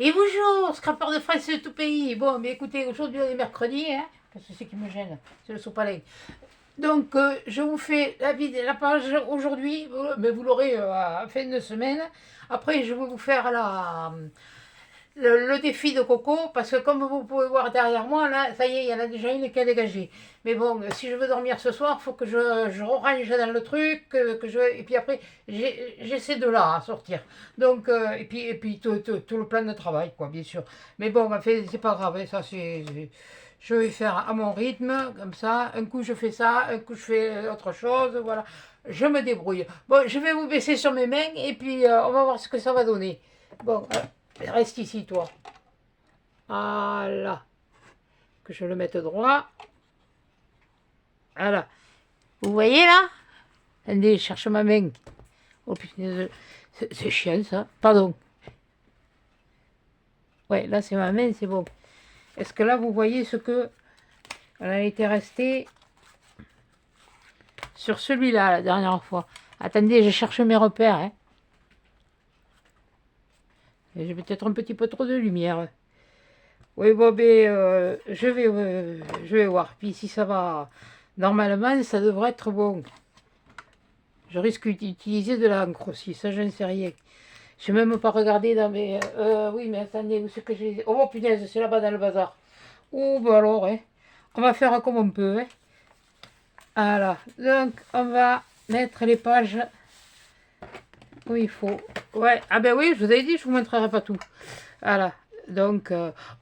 Et bonjour, scrapeur de fraises de tout pays. Bon, mais écoutez, aujourd'hui on est mercredi, hein, parce que c'est ce qui me gêne, c'est le sopalin. Donc, je vous fais la page aujourd'hui, mais vous l'aurez à la fin de semaine. Après, je vais vous faire le défi de Coco, parce que comme vous pouvez voir derrière moi, là, ça y est, il y en a déjà une qui a dégagé. Mais bon, si je veux dormir ce soir, il faut que je range dans le truc, et puis après, j'essaie de là à sortir. Donc, et puis tout le plan de travail, quoi, bien sûr. Mais bon, en fait, c'est pas grave, hein, ça je vais faire à mon rythme, comme ça. Un coup, je fais ça, un coup, je fais autre chose, voilà. Je me débrouille. Bon, je vais vous baisser sur mes mains, et puis on va voir ce que ça va donner. Bon, reste ici, toi. Voilà. Que je le mette droit. Voilà. Vous voyez là? Attendez, je cherche ma main. Oh putain, c'est chiant ça. Pardon. Ouais, là c'est ma main, c'est bon. Est-ce que là vous voyez ce que elle a été restée sur celui-là la dernière fois? Attendez, je cherche mes repères. Hein. J'ai peut-être un petit peu trop de lumière. Oui, bon, ben, je vais voir. Puis si ça va, normalement, ça devrait être bon. Je risque d'utiliser de l'encre aussi, ça je ne sais rien. Je n'ai même pas regardé dans mes... oui, mais attendez, où c'est que j'ai... Oh punaise, c'est là-bas dans le bazar. Oh, bah alors, hein. On va faire comme on peut. Hein. Voilà, donc on va mettre les pages où il faut. Ouais, ah ben oui, je vous avais dit, je vous montrerai pas tout. Voilà, donc,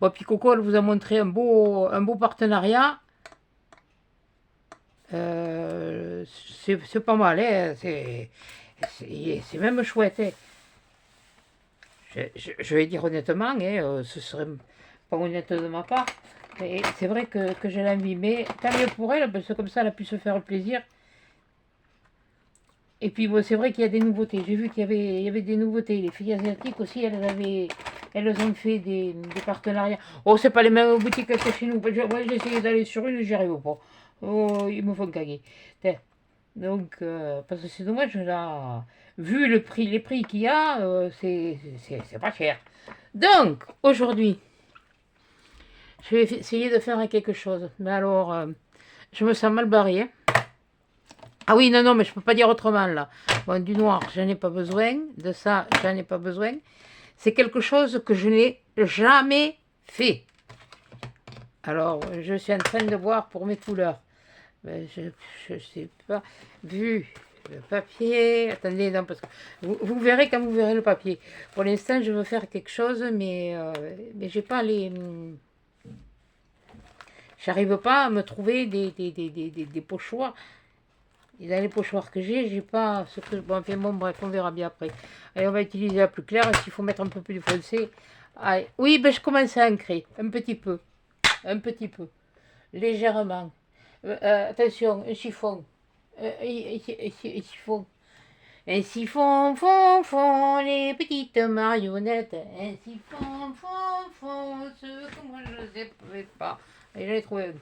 bon, puis Coco, elle vous a montré un beau partenariat. C'est pas mal, hein. C'est même chouette. Hein. Je vais dire honnêtement, hein, ce serait pas honnête de ma part, mais c'est vrai que j'ai l'envie. Mais tant mieux pour elle, parce que comme ça, elle a pu se faire plaisir. Et puis bon, c'est vrai qu'il y a des nouveautés. J'ai vu qu'il y avait des nouveautés. Les filles asiatiques aussi, elles ont fait des partenariats. Oh, c'est pas les mêmes boutiques que chez nous. Moi, j'ai essayé d'aller sur une, j'y arrive pas. Oh, ils me font caguer. Donc, parce que c'est dommage, là, vu le prix, les prix qu'il y a, c'est pas cher. Donc, aujourd'hui, je vais essayer de faire quelque chose. Mais alors, je me sens mal barré. Hein. Ah oui, non, non, mais je peux pas dire autrement, là. Bon, du noir, j'en ai pas besoin. De ça, j'en ai pas besoin. C'est quelque chose que je n'ai jamais fait. Alors, je suis en train de voir pour mes couleurs. Ben, je sais pas. Vu le papier. Attendez, non, parce que vous verrez quand vous verrez le papier. Pour l'instant, je veux faire quelque chose, mais j'ai pas les. J'arrive pas à me trouver des pochoirs. Et dans les pochoirs que j'ai pas ce que. Bon, enfin, bon, bref, on verra bien après. Allez, on va utiliser la plus claire. S'il faut mettre un peu plus de foncé. Allez. Oui, ben, je commence à ancrer. Un petit peu. Un petit peu. Légèrement. Attention, un chiffon. Un chiffon. Ainsi font les petites marionnettes. Ainsi font ce que moi je ne sais pas. Et j'en ai trouvé un.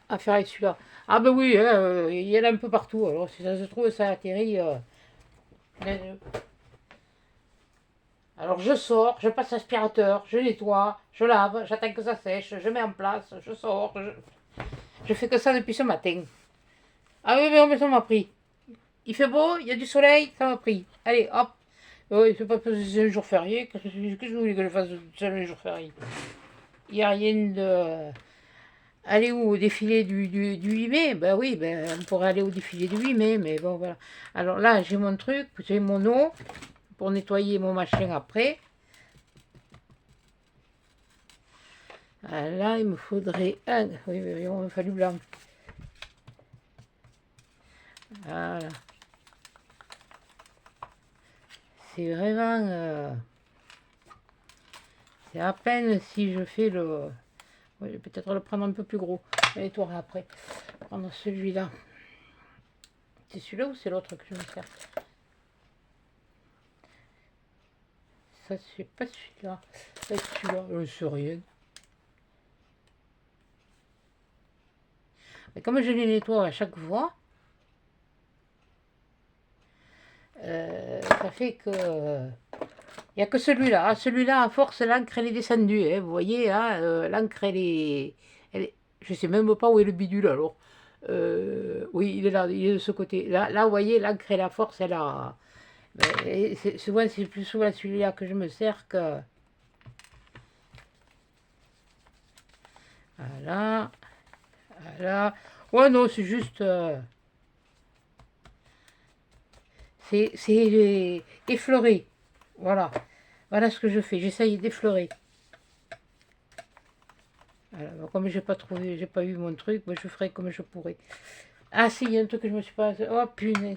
À faire avec celui-là. Ah ben oui, hein, il y en a un peu partout. Alors si ça se trouve, ça atterrit. Alors je sors, je passe l'aspirateur, je nettoie, je lave, j'attends que ça sèche, je mets en place, je sors. Je fais que ça depuis ce matin. Ah oui, mais ça m'a pris. Il fait beau, il y a du soleil, ça m'a pris. Allez, hop. Oui, c'est pas parce que c'est un jour férié. Qu'est-ce que je voulais que je fasse un jour férié? Il n'y a rien de. Aller où? Au défilé du 8 mai? Ben oui, ben, on pourrait aller au défilé du 8 mai, mais bon, voilà. Alors là, j'ai mon truc, j'ai mon eau pour nettoyer mon machin après. Là, il me faudrait un. Oui, il me fallu blanc. Voilà. C'est vraiment. C'est à peine si je fais le. Oui, peut-être le prendre un peu plus gros. Et toi après. Prendre celui-là. C'est celui-là ou c'est l'autre que je vais faire? Ça, c'est pas celui-là. C'est celui-là. Je sais rien. Mais comme je les nettoie à chaque fois, ça fait que Il n'y a que celui-là. Ah, celui-là, à force, l'encre, elle est descendue. Hein. Vous voyez, hein, l'encre, je ne sais même pas où est le bidule, alors. Oui, il est là, il est de ce côté. Là vous voyez, l'encre et la force, elle a... C'est plus souvent celui-là que je me sers que... Voilà. Voilà. Ouais, non, c'est juste... c'est effleurer. Voilà. Voilà ce que je fais. J'essaye d'effleurer. Voilà. Comme j'ai pas eu mon truc, moi, je ferai comme je pourrais. Ah si, il y a un truc que je me suis pas... Oh punaise,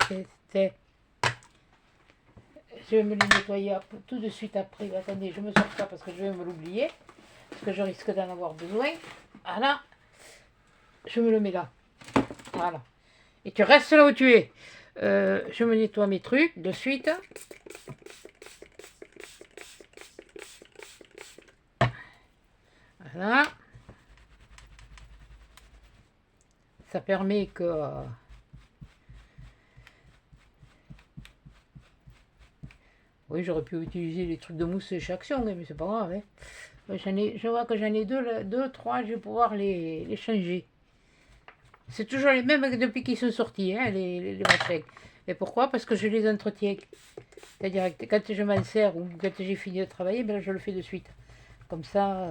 je vais me le nettoyer tout de suite après. Attendez, je me sors ça parce que je vais me l'oublier. Parce que je risque d'en avoir besoin. Voilà. Je me le mets là. Voilà. Et tu restes là où tu es. Je me nettoie mes trucs de suite. Voilà. Ça permet que... oui, j'aurais pu utiliser les trucs de mousse chez Action, mais c'est pas grave. Hein. Je vois que j'en ai deux, trois, je vais pouvoir les changer. C'est toujours les mêmes depuis qu'ils sont sortis, hein, les machins. Et pourquoi? Parce que je les entretiens. C'est-à-dire que quand je m'en sers ou quand j'ai fini de travailler, ben, je le fais de suite. Comme ça,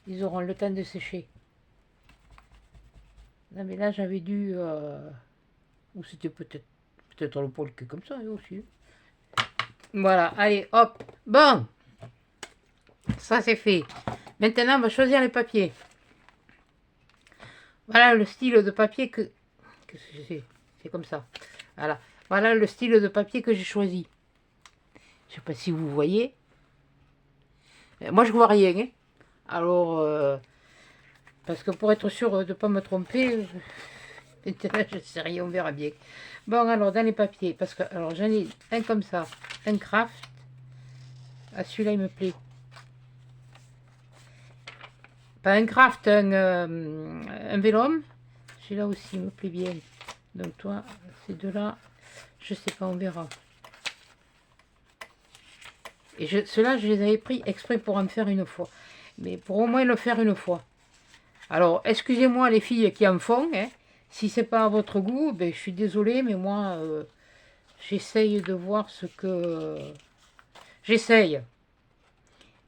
ils auront le temps de sécher. Non mais là j'avais dû... ou c'était peut-être le poil qui est comme ça aussi. Voilà, allez, hop. Bon, ça c'est fait. Maintenant, on va choisir les papiers. Voilà le style de papier que c'est comme ça. Voilà. Voilà le style de papier que j'ai choisi. Je sais pas si vous voyez. Moi, je vois rien. Hein. Alors, parce que pour être sûr de ne pas me tromper, maintenant, je sais rien, on verra bien. Bon, alors, dans les papiers, parce que alors j'en ai un comme ça, un craft. Ah, celui-là, il me plaît. Pas un craft, un vélum. Celui-là aussi me plaît bien. Donc, toi, ces deux-là, je sais pas, on verra. Et ceux-là, je les avais pris exprès pour en faire une fois. Mais pour au moins le faire une fois. Alors, excusez-moi les filles qui en font. Hein. Si c'est pas à votre goût, ben, je suis désolée, mais moi, j'essaye de voir ce que... j'essaye.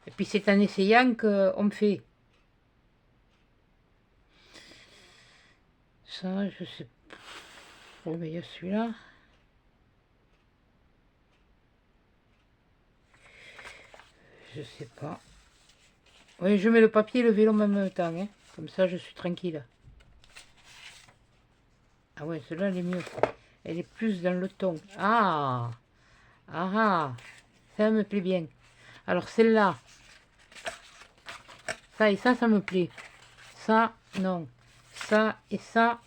Et puis c'est en essayant qu'on me fait. Ça, je sais pas. Oh, mais il y a celui-là. Je sais pas. Oui, je mets le papier et le vélo en même temps. Hein. Comme ça, je suis tranquille. Ah ouais, celle-là, elle est mieux. Elle est plus dans le ton. Ah! Ah ah! Ça me plaît bien. Alors, celle-là. Ça et ça me plaît. Ça, non. Ça et ça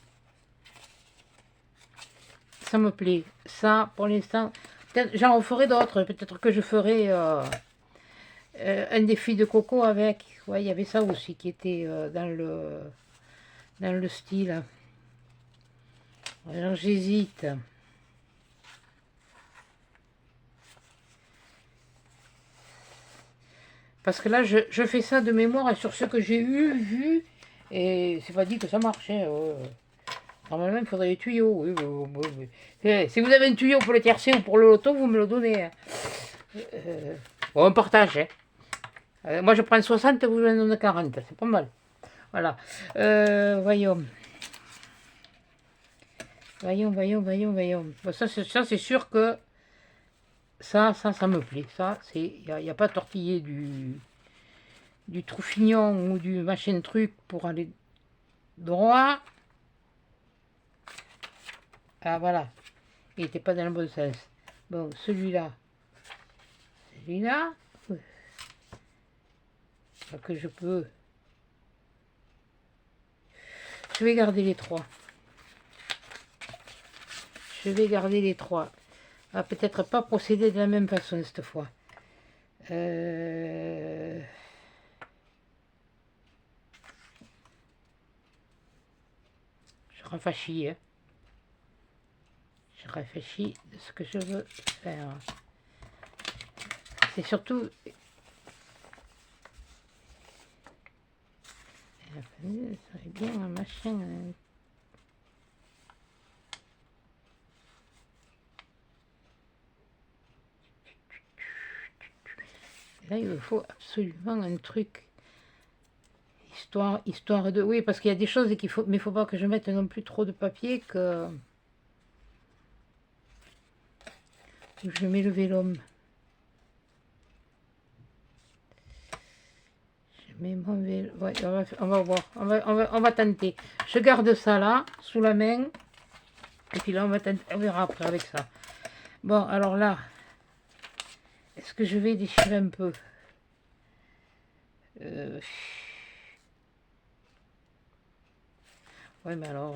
me plaît. Ça, pour l'instant, j'en ferai d'autres. Peut-être que je ferai un défi de coco avec. Ouais, il y avait ça aussi qui était dans le style. Alors, j'hésite. Parce que là, je fais ça de mémoire sur ce que j'ai vu. Et c'est pas dit que ça marchait. Normalement, il faudrait des tuyaux. Oui, si vous avez un tuyau pour le tiercé ou pour le loto, vous me le donnez. Hein. On partage. Hein. Moi, je prends 60, vous me donnez 40. C'est pas mal. Voilà. Voyons. Voyons. Bon, ça, c'est sûr que ça me plaît. Ça, il n'y a pas tortillé du Troufignon ou du machin truc pour aller droit. Ah, voilà. Il n'était pas dans le bon sens. Bon, celui-là. Celui-là. Que je peux. Je vais garder les trois. Je vais garder les trois. Ah, peut-être pas procéder de la même façon cette fois. Je réfléchis. Hein. Je réfléchis de ce que je veux faire. C'est surtout... Ça serait bien un machin... Là, il me faut absolument un truc... Histoire de... Oui, parce qu'il y a des choses qu'il faut... Mais il ne faut pas que je mette non plus trop de papier que... Je mets le vélum. Je mets mon vélum. Ouais, on va voir. On va tenter. Je garde ça là, sous la main. Et puis là, on va tenter. On verra après avec ça. Bon, alors là... Est-ce que je vais déchirer un peu Ouais, mais alors...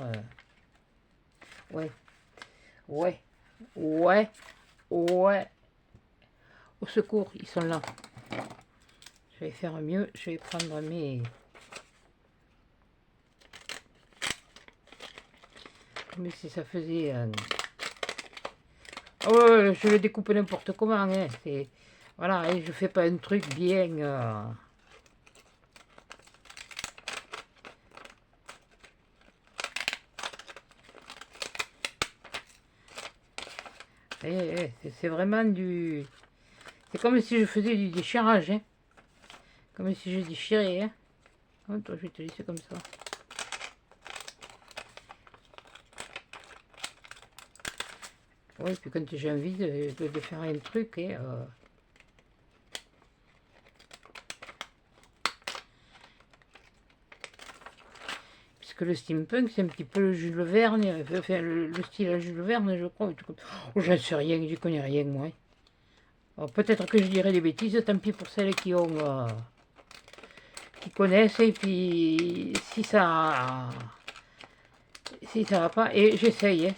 Ouais. Ouais. Ouais. Ouais. Au secours, ils sont là. Je vais faire mieux. Je vais prendre mes... Comme si ça faisait... Oh, je le découpe n'importe comment. Hein. Voilà, et je fais pas un truc bien... C'est vraiment du... C'est comme si je faisais du déchirage. Hein. Comme si je déchirais. Hein. Oh, toi, je vais te laisser comme ça. Oui, puis quand j'ai envie de faire un truc, et, puisque le steampunk, c'est un petit peu le Jules Verne, enfin, le style à Jules Verne, je crois. Oh, j'en sais rien, je connais rien, moi. Peut-être que je dirais des bêtises, tant pis pour celles qui ont... qui connaissent, et puis si ça va pas, et j'essaye, hein.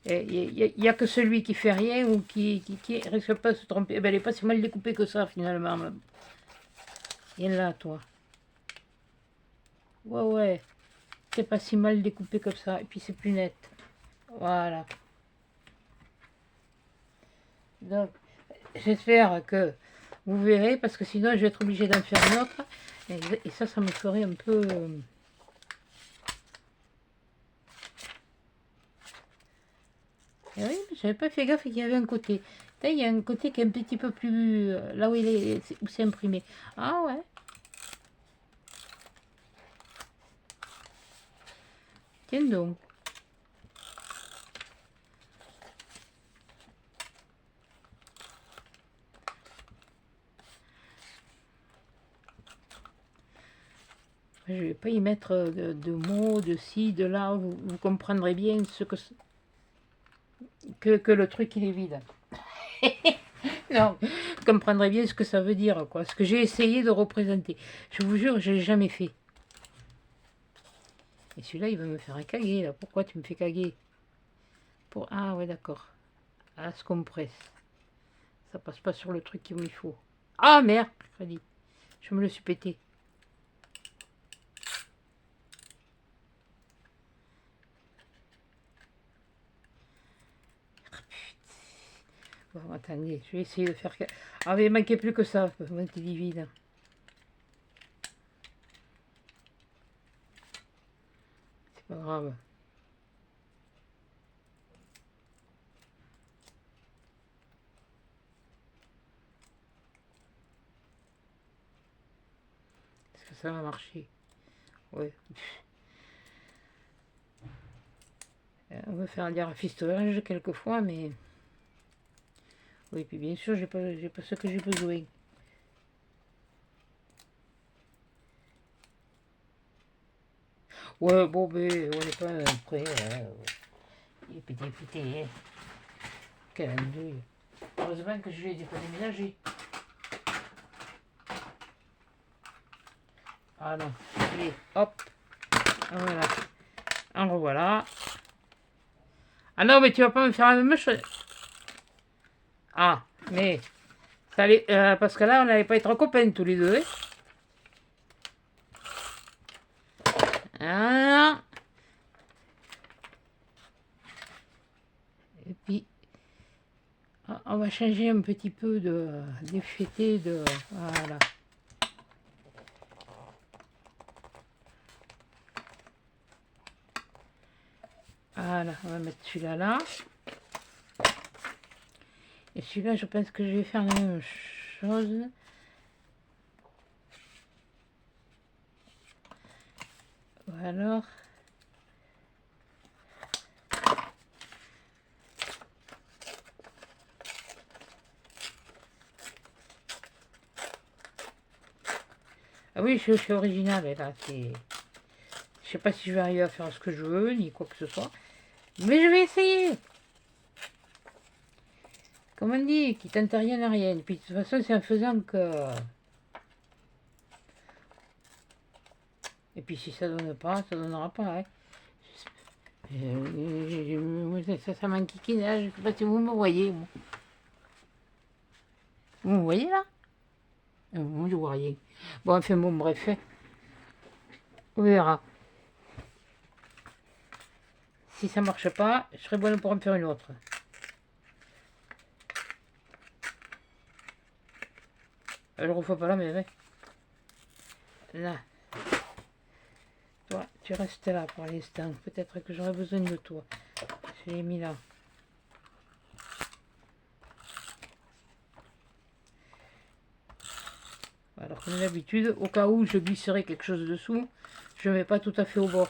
Il n'y a que celui qui fait rien ou qui risque pas de se tromper. Eh ben, elle n'est pas si mal découpée que ça, finalement. Viens là, toi. Ouais. C'est pas si mal découpé comme ça. Et puis, c'est plus net. Voilà. Donc, j'espère que vous verrez, parce que sinon, je vais être obligée d'en faire une autre. Et ça me ferait un peu... Et oui, j'avais pas fait gaffe qu'il y avait un côté. Là, il y a un côté qui est un petit peu plus... là où où c'est imprimé. Ah ouais. Tiens donc. Je ne vais pas y mettre de mots, de ci, de là. Vous comprendrez bien ce que le truc il est vide. Non, vous comprendrez bien ce que ça veut dire, quoi. Ce que j'ai essayé de représenter. Je vous jure, je l'ai jamais fait. Et celui-là, il va me faire un caguer, là. Pourquoi tu me fais caguer? Ah ouais, d'accord. Ah, ce qu'on me presse. Ça passe pas sur le truc qu'il me faut. Ah merde, Freddy. Je me le suis pété. Bon, attendez, je vais essayer de faire... Ah mais il manquait plus que ça, mon divine. C'est pas grave. Est-ce que ça va marcher? Ouais. On va faire des rafistolages quelquefois, mais... Oui, puis bien sûr, j'ai pas ce que j'ai besoin. Ouais, bon, mais on n'est pas prêt. Il est pété, hein. Quelle andouille. Heureusement que je l'ai pas déménagé. Ah non. Allez, hop. Voilà. En revoilà. Ah non, mais tu vas pas me faire la même chose. Ah, mais... Ça allait, parce que là, on n'allait pas être copains tous les deux. Hein. Ah. Et puis... On va va changer un petit peu d'effet de... Voilà. Voilà, on va mettre celui-là là. Et celui-là, je pense que je vais faire la même chose. Ou alors... Ah oui, je suis original, là, c'est... Je sais pas si je vais arriver à faire ce que je veux, ni quoi que ce soit. Mais je vais essayer. Comme on dit, qui tente rien à rien. Et puis de toute façon, c'est en faisant que... Et puis si ça donne pas, ça donnera pas. Hein. Ça m'enquiquine, là. Je sais pas si vous me voyez, moi. Vous me voyez, là? Moi, je vois rien. Bon, enfin, bon, bref. On verra. Si ça marche pas, je serai bonne pour en faire une autre. Je ne refais pas la même. Hein. Là. Toi, tu restes là pour l'instant. Peut-être que j'aurai besoin de toi. Je l'ai mis là. Alors comme d'habitude, au cas où je glisserai quelque chose dessous, je ne mets pas tout à fait au bord.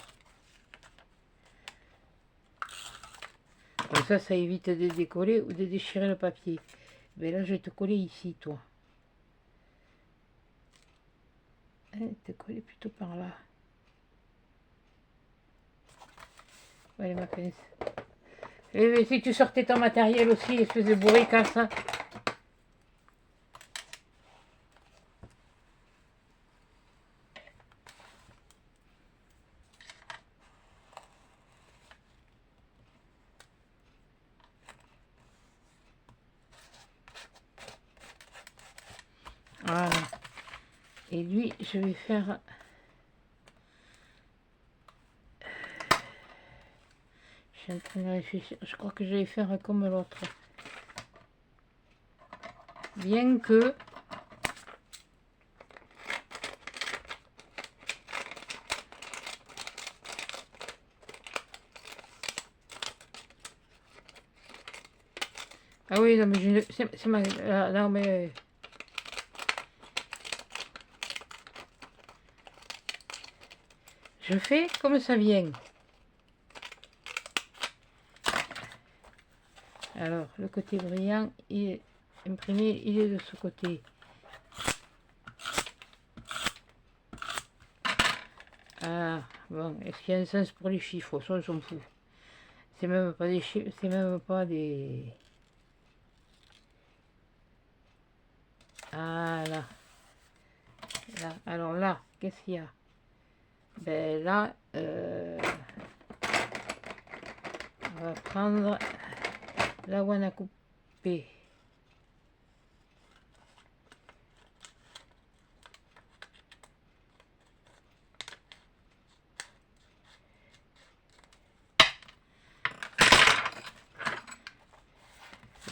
Comme ça évite de décoller ou de déchirer le papier. Mais là, je vais te coller ici, toi. Te coller plutôt par là. Allez, ma pince. Et si tu sortais ton matériel aussi, espèce de bourricasse. Hein. Voilà. Et lui, je vais faire... Je suis en train de réfléchir. Je crois que je vais faire comme l'autre. Bien que... Ah oui, non, mais c'est ma... Non, mais... Je fais comme ça vient. Alors, le côté brillant, il est imprimé, il est de ce côté. Ah, bon, est-ce qu'il y a un sens pour les chiffres? Ça, on s'en fout. C'est même pas des chiffres, c'est même pas des... Ah, là. Là. Alors là, qu'est-ce qu'il y a? Ben là, on va prendre là où on a coupé.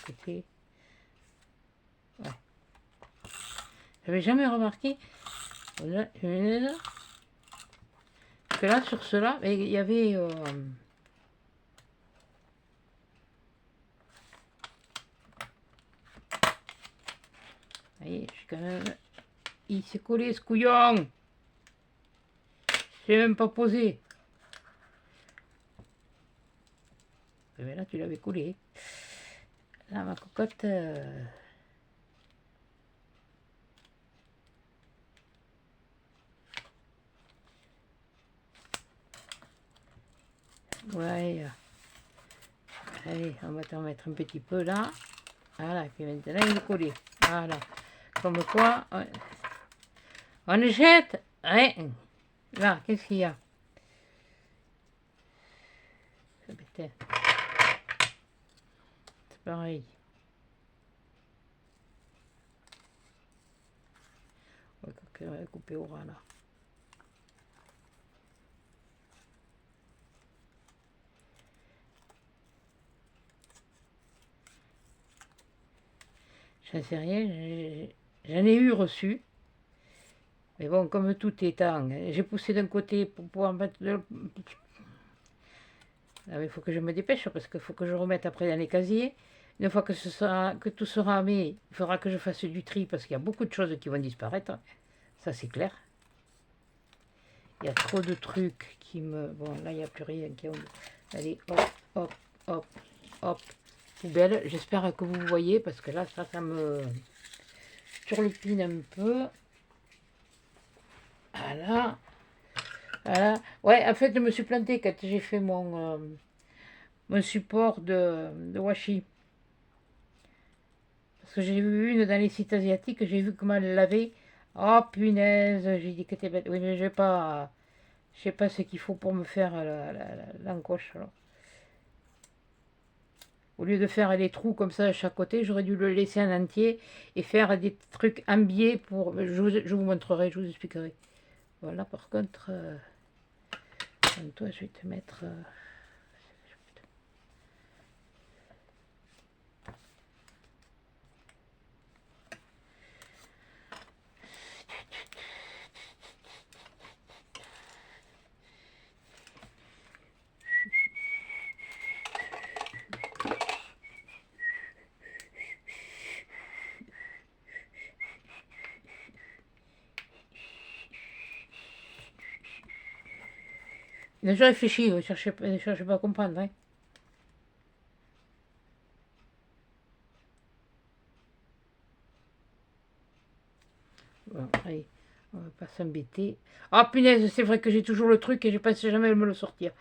Côté. Ouais. J'avais jamais remarqué. Voilà, que là, sur cela, il y avait... Allez, je suis quand même... Il s'est collé, ce couillon. C'est même pas posé. Mais là, tu l'avais collé. Là, ma cocotte... Ouais. Allez, on va t'en mettre un petit peu là. Voilà, et puis maintenant, il est collé. Voilà. Comme quoi, on ne jette rien. Là, qu'est-ce qu'il y a? C'est pareil. On va couper au ras là. J'en sais rien. J'en ai eu reçu. Mais bon, comme tout est temps, j'ai poussé d'un côté pour pouvoir mettre de... Ah, il faut que je me dépêche parce qu'il faut que je remette après dans les casiers. Une fois que tout sera mis, il faudra que je fasse du tri parce qu'il y a beaucoup de choses qui vont disparaître. Ça, c'est clair. Il y a trop de trucs qui me... Bon, là, il n'y a plus rien qui... Allez, hop, hop, hop, hop. Poubelle. J'espère que vous voyez parce que là, ça me turlupine un peu. Voilà. Voilà. Ouais, en fait, je me suis plantée quand j'ai fait mon support de washi. Parce que j'ai vu une dans les sites asiatiques, j'ai vu comment elle l'avait. Oh punaise, j'ai dit que t'es bête. Oui, mais je sais pas ce qu'il faut pour me faire l'encoche. Au lieu de faire les trous comme ça à chaque côté, j'aurais dû le laisser en entier et faire des trucs en biais pour... je vous montrerai, je vous expliquerai. Voilà, par contre, toi, je vais te mettre... Je réfléchis, ne cherchez pas à comprendre. Hein. Bon, allez, on va pas s'embêter. Ah punaise, c'est vrai que j'ai toujours le truc et je pense jamais à me le sortir.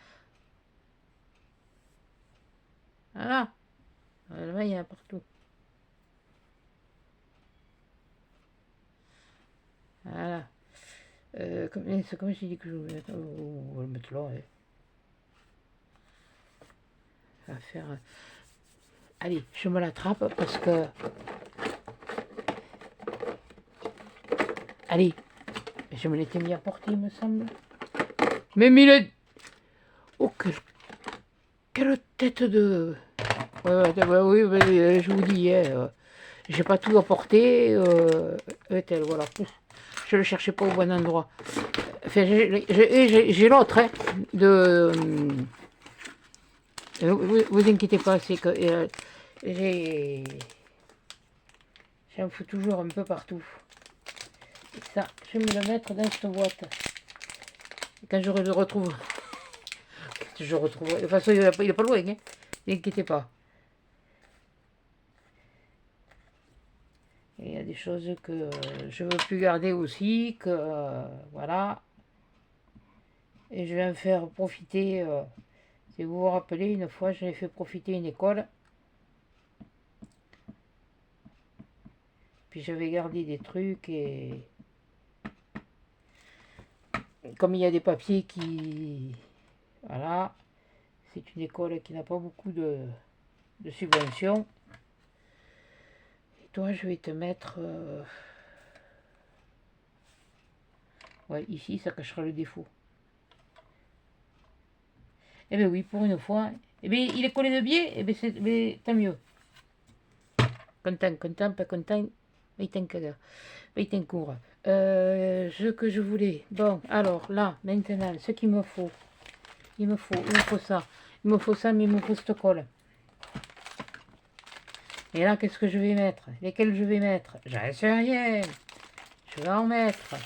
Voilà. Là, il y en a partout. Voilà. C'est comme j'ai dit que je voulais mettre. On va le mettre là. Ouais. Ça va faire. Allez, je me l'attrape parce que. Allez, je me l'étais mis à portée, il me semble. Mais mille. Oh, quelle tête de. Ouais, oui, je vous dis, j'ai pas tout apporté. Voilà. Je le cherchais pas au bon endroit. Enfin, j'ai l'autre, hein, de. Vous inquiétez pas, c'est que j'en fous toujours un peu partout. Et ça, je vais me le mettre dans cette boîte. Et quand je le retrouve, de toute façon, il est pas loin, hein. N'inquiétez pas. Et il y a des choses que je veux plus garder aussi, que voilà. Et je vais en faire profiter. Si vous vous rappelez, une fois, j'avais fait profiter une école. Puis j'avais gardé des trucs et comme il y a des papiers qui... Voilà. C'est une école qui n'a pas beaucoup de subventions. Et toi, je vais te mettre... Ouais, ici, ça cachera le défaut. Eh bien oui, pour une fois. Eh bien, il est collé de biais, eh bien, tant mieux. Content, pas content, mais il court. Ce que je voulais. Bon, alors là, maintenant, ce qu'il me faut. Il me faut ça. Il me faut ça, mais il me faut cette colle. Et là, qu'est-ce que je vais mettre? Lesquels je vais mettre? J'en sais rien. Je vais en mettre.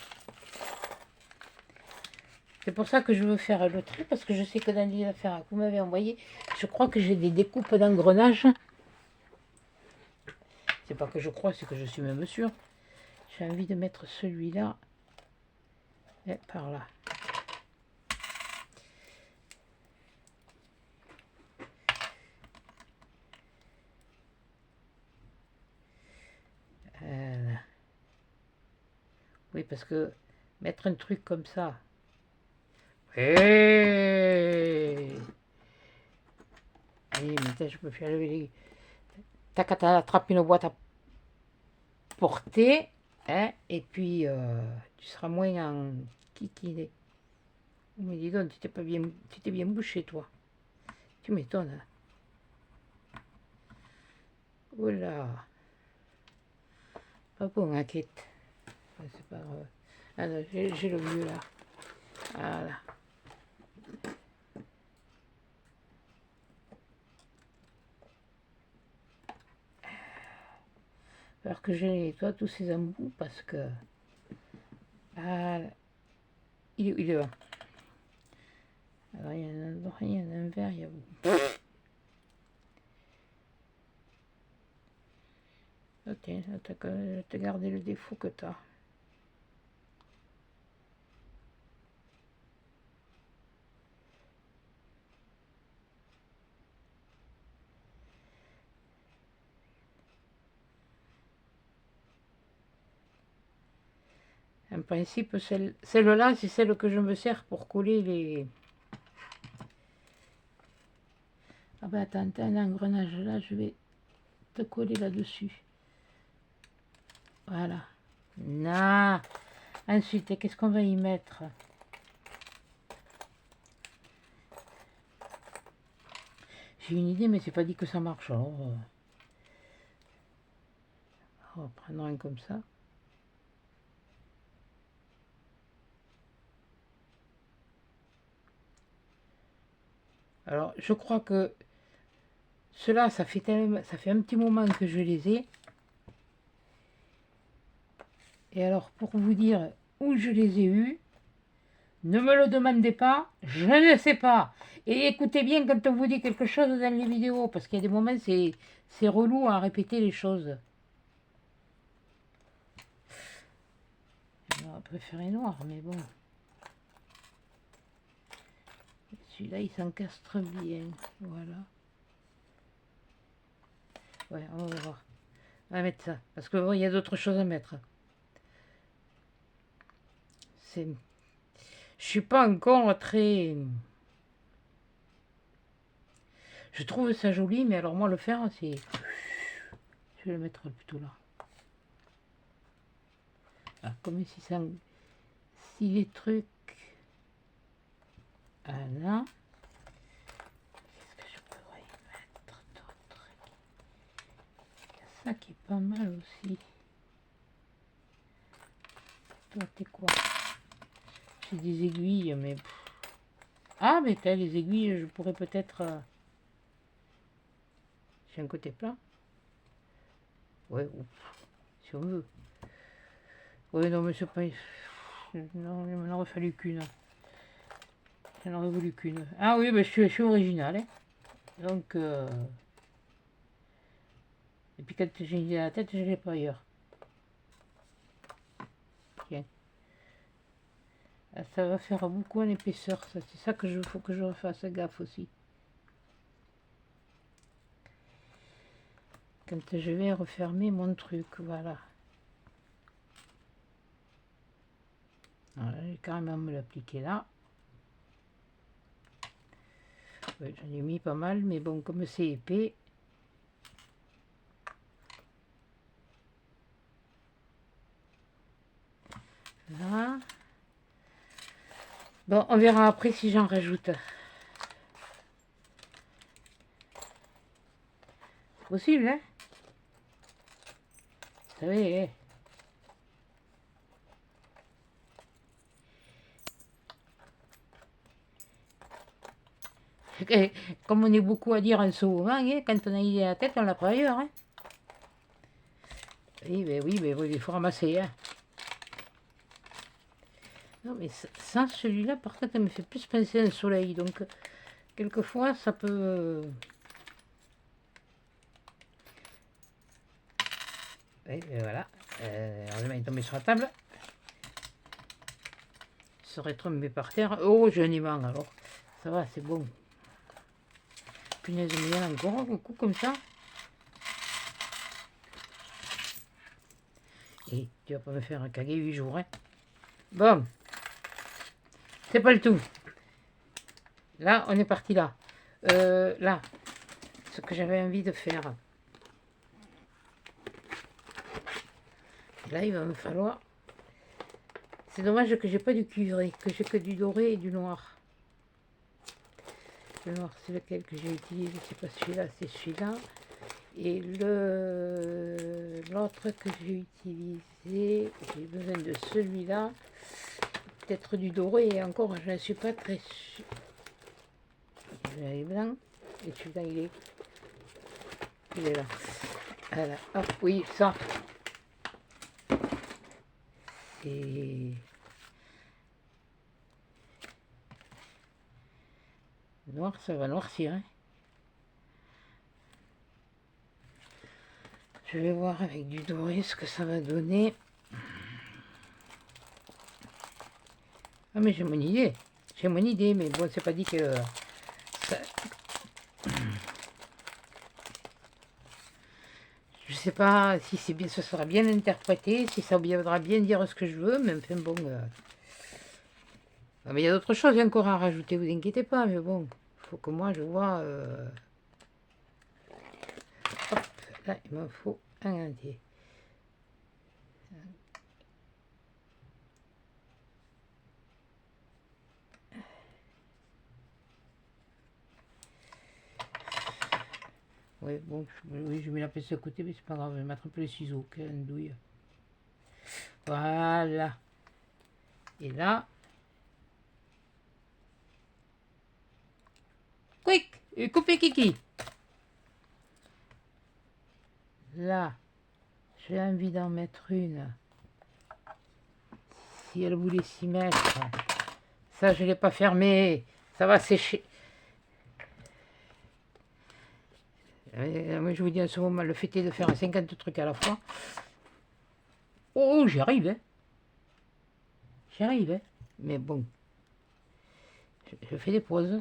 C'est pour ça que je veux faire le tri, parce que je sais que dans les affaires que vous m'avez envoyées, je crois que j'ai des découpes d'engrenages. C'est pas que je crois, c'est que je suis même sûre. J'ai envie de mettre celui-là. Et par là. Oui, parce que mettre un truc comme ça. Allez, maintenant je peux faire lever les. T'as qu'à t'attraper une boîte à porter. Hein, et puis tu seras moins en kikiné. Mais dis donc, tu t'es bien bouché, toi. Tu m'étonnes. Hein. Oula. Pas bon, inquiète. C'est pas grave. Ah non, j'ai le vieux là. Voilà. Alors que je nettoie tous ces embouts parce que... Voilà. Il est là. Alors il y en a un vert, il y a où? Oh, tiens, je t'ai gardé le défaut que t'as. En principe, celle-là, c'est celle que je me sers pour coller les... Ah bah attends, t'as un engrenage là, je vais te coller là-dessus. Voilà. Non. Ensuite, qu'est-ce qu'on va y mettre? J'ai une idée, mais c'est pas dit que ça marche. Alors, on va prendre un comme ça. Alors, je crois que ceux-là, ça fait un petit moment que je les ai. Et alors, pour vous dire où je les ai eus, ne me le demandez pas, je ne sais pas. Et écoutez bien quand on vous dit quelque chose dans les vidéos, parce qu'il y a des moments, c'est relou à répéter les choses. J'aurais préféré noir, mais bon. Celui-là, il s'encastre bien. Voilà. Ouais, on va voir. On va mettre ça, parce que bon, il y a d'autres choses à mettre. Je suis pas encore très... Je trouve ça joli, mais alors moi, le faire, c'est... Je vais le mettre plutôt là. Ah, comme si ça... Si les trucs... Voilà. Qu'est-ce que je pourrais y mettre d'autre? Il y a ça qui est pas mal aussi. Toi, t'es quoi? C'est des aiguilles, mais... Ah, mais t'as les aiguilles, je pourrais peut-être... J'ai un côté plat. Ouais, si on veut. Ouais, non, mais c'est pas... Non, il m'en aurait fallu qu'une. Il n'en aurait voulu qu'une. Ah oui, mais je suis original. Hein. Donc... Et puis quand j'ai une idée à la tête, je ne l'ai pas ailleurs. Tiens. Ah, ça va faire beaucoup en épaisseur. C'est ça que je faut que je fasse gaffe aussi. Quand je vais refermer mon truc, voilà. Voilà, je vais carrément me l'appliquer là. Ouais, j'en ai mis pas mal, mais bon, comme c'est épais. Là. Bon, on verra après si j'en rajoute. C'est possible, hein? Vous savez, hein? Comme on est beaucoup à dire en ce moment, hein, quand on a une idée à la tête, on l'a pas ailleurs. Hein. Oui, il faut ramasser. Hein. Non, mais ça, celui-là, par contre, ça me fait plus penser à un soleil. Donc, quelquefois, ça peut... Oui, et voilà. On va tomber sur la table. Il serait tombé par terre. Oh, j'ai un aimant, alors. Ça va, c'est bon. Punaise, mais il y en a encore un coup comme ça. Et tu vas pas me faire un caguet 8 jours, hein. Bon. C'est pas le tout. Là, on est parti là. Là, ce que j'avais envie de faire. Là, il va me falloir... C'est dommage que j'ai pas du cuivré, que j'ai que du doré et du noir. Le noir, c'est lequel que j'ai utilisé? C'est pas celui-là, c'est celui-là. Et l'autre que j'ai utilisé, j'ai besoin de celui-là. Peut-être du doré, et encore, je ne suis pas très sûre. Celui-là est blanc, et celui-là, il est là. Voilà, hop, oui, ça. Et noir, ça va noircir, hein. Je vais voir avec du doré ce que ça va donner. Ah mais j'ai mon idée. J'ai mon idée, mais bon, c'est pas dit que ça... Je sais pas si c'est bien, ce sera bien interprété, si ça viendra bien dire ce que je veux, mais enfin bon... Ah, mais il y a d'autres choses encore à rajouter, vous inquiétez pas, mais bon, il faut que moi je vois... Hop, là il me faut un entier. Ouais, bon, oui, je mets la pièce à côté, mais c'est pas grave, je vais mettre un peu les ciseaux, quelle douille. Voilà. Et là... Quick, coupez Kiki. Là, j'ai envie d'en mettre une. Si elle voulait s'y mettre. Ça, je ne l'ai pas fermé. Ça va sécher. Moi, je vous dis en ce moment, le fait est de faire 50 trucs à la fois. Oh, j'y arrive, hein. J'y arrive, hein. Mais bon. Je fais des pauses.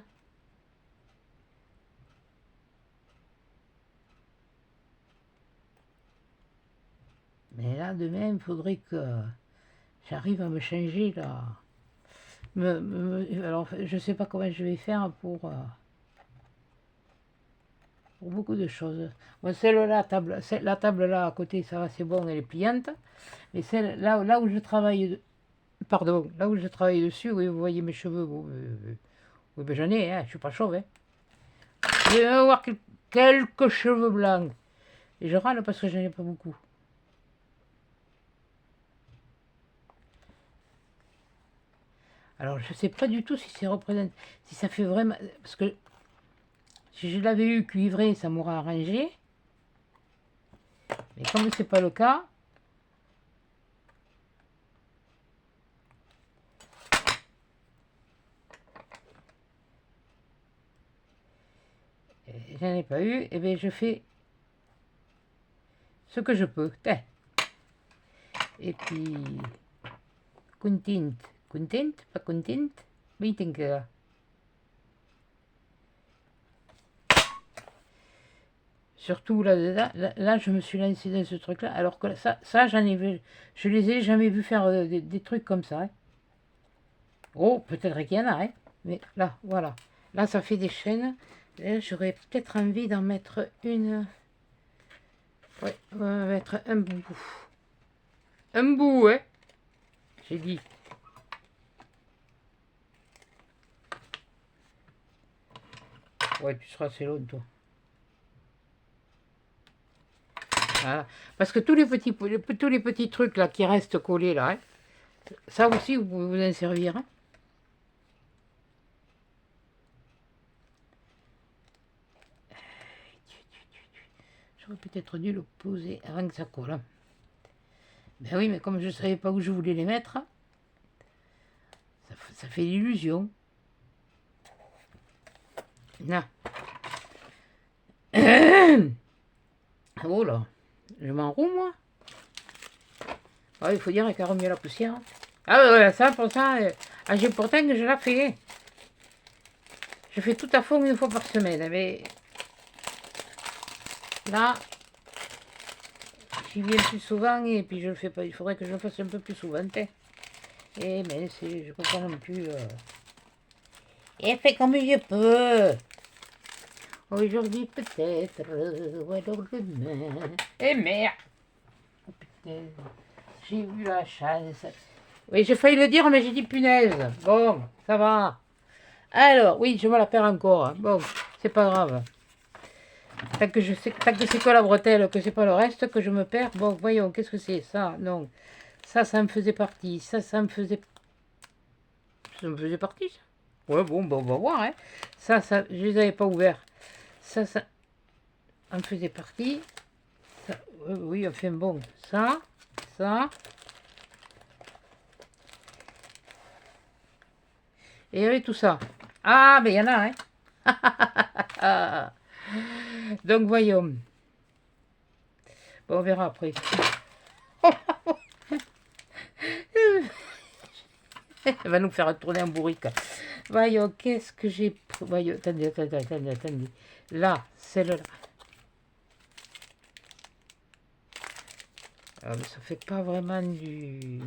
Mais là, demain, il faudrait que j'arrive à me changer, là. Alors, je sais pas comment je vais faire pour beaucoup de choses. Bon, celle-là, la table là à côté, ça va, c'est bon, elle est pliante. Mais celle là où je travaille, pardon, là où je travaille dessus, oui, vous voyez mes cheveux, oui, ben j'en ai, hein, je suis pas chauve. Hein. Je vais avoir quelques cheveux blancs. Et je râle parce que j'en ai pas beaucoup. Alors je sais pas du tout si c'est représente, si ça fait vraiment, parce que si je l'avais eu cuivré, ça m'aurait arrangé. Mais comme c'est pas le cas, j'en ai pas eu, et bien je fais ce que je peux. Et puis, content, pas content, mais que surtout là, je me suis lancé dans ce truc-là, alors que ça j'en ai vu, je les ai jamais vu faire des trucs comme ça. Hein. Oh, peut-être qu'il y en a, hein, mais là, voilà. Là, ça fait des chaînes. Là, j'aurais peut-être envie d'en mettre une. Ouais, on va mettre un bout. Un bout, hein. J'ai dit. Ouais, tu seras assez long, toi. Voilà. Parce que tous les petits trucs là qui restent collés là, hein, ça aussi, vous pouvez vous en servir. Hein. J'aurais peut-être dû le poser avant que ça colle. Hein. Ben oui, mais comme je ne savais pas où je voulais les mettre, ça fait l'illusion. Non. Oh là, je m'enroule moi. Ah, il faut dire qu'elle remet la poussière. Ah ouais, ça pour ça, j'ai pourtant que je la fais. Je fais tout à fond une fois par semaine, mais là, j'y viens plus souvent et puis je le fais pas. Il faudrait que je le fasse un peu plus souvent. Et mais je peux pas non plus. Et fais comme je peux. Aujourd'hui peut-être, ou alors demain. Et merde. Oh, putain, j'ai eu la chance. Oui, j'ai failli le dire, mais j'ai dit punaise. Bon, ça va. Alors, oui, je me la perds encore. Bon, c'est pas grave. Tant que c'est que la bretelle, que c'est pas le reste, que je me perds. Bon, voyons, qu'est-ce que c'est ça? Non. Ça me faisait partie. Ça me faisait... Ça me faisait partie, ça. Ouais, bon, on va voir, hein. Je les avais pas ouverts. Ça en faisait partie. Ça, oui, enfin bon. Ça. Et il y avait tout ça. Ah, mais il y en a, hein. Donc, voyons. Bon, on verra après. Elle va nous faire tourner un bourrique. Voyons, qu'est-ce que j'ai... Voyons, attendez. Là, celle-là. Ah, mais ça fait pas vraiment du...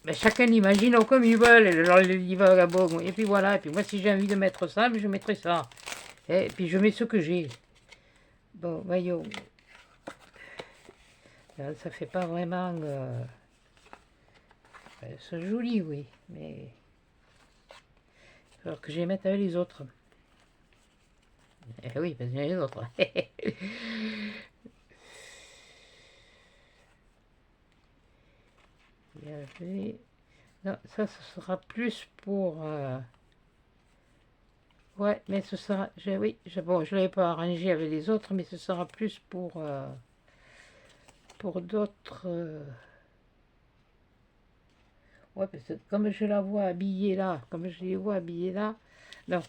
Mais chacun l'imagine comme il veut, le livre, bon. Et puis voilà, et puis moi si j'ai envie de mettre ça, je mettrai ça. Et puis je mets ce que j'ai. Bon, voyons. Là, ça fait pas vraiment... c'est joli, oui, mais... Alors que je les mette avec les autres. Eh oui, parce qu'il y a les autres. Il y avait... Non, ça, ce sera plus pour... Ouais, mais ce sera... Oui, bon, je ne l'avais pas arrangé avec les autres, mais ce sera plus pour d'autres... Ouais, parce que comme je la vois habillée là, non,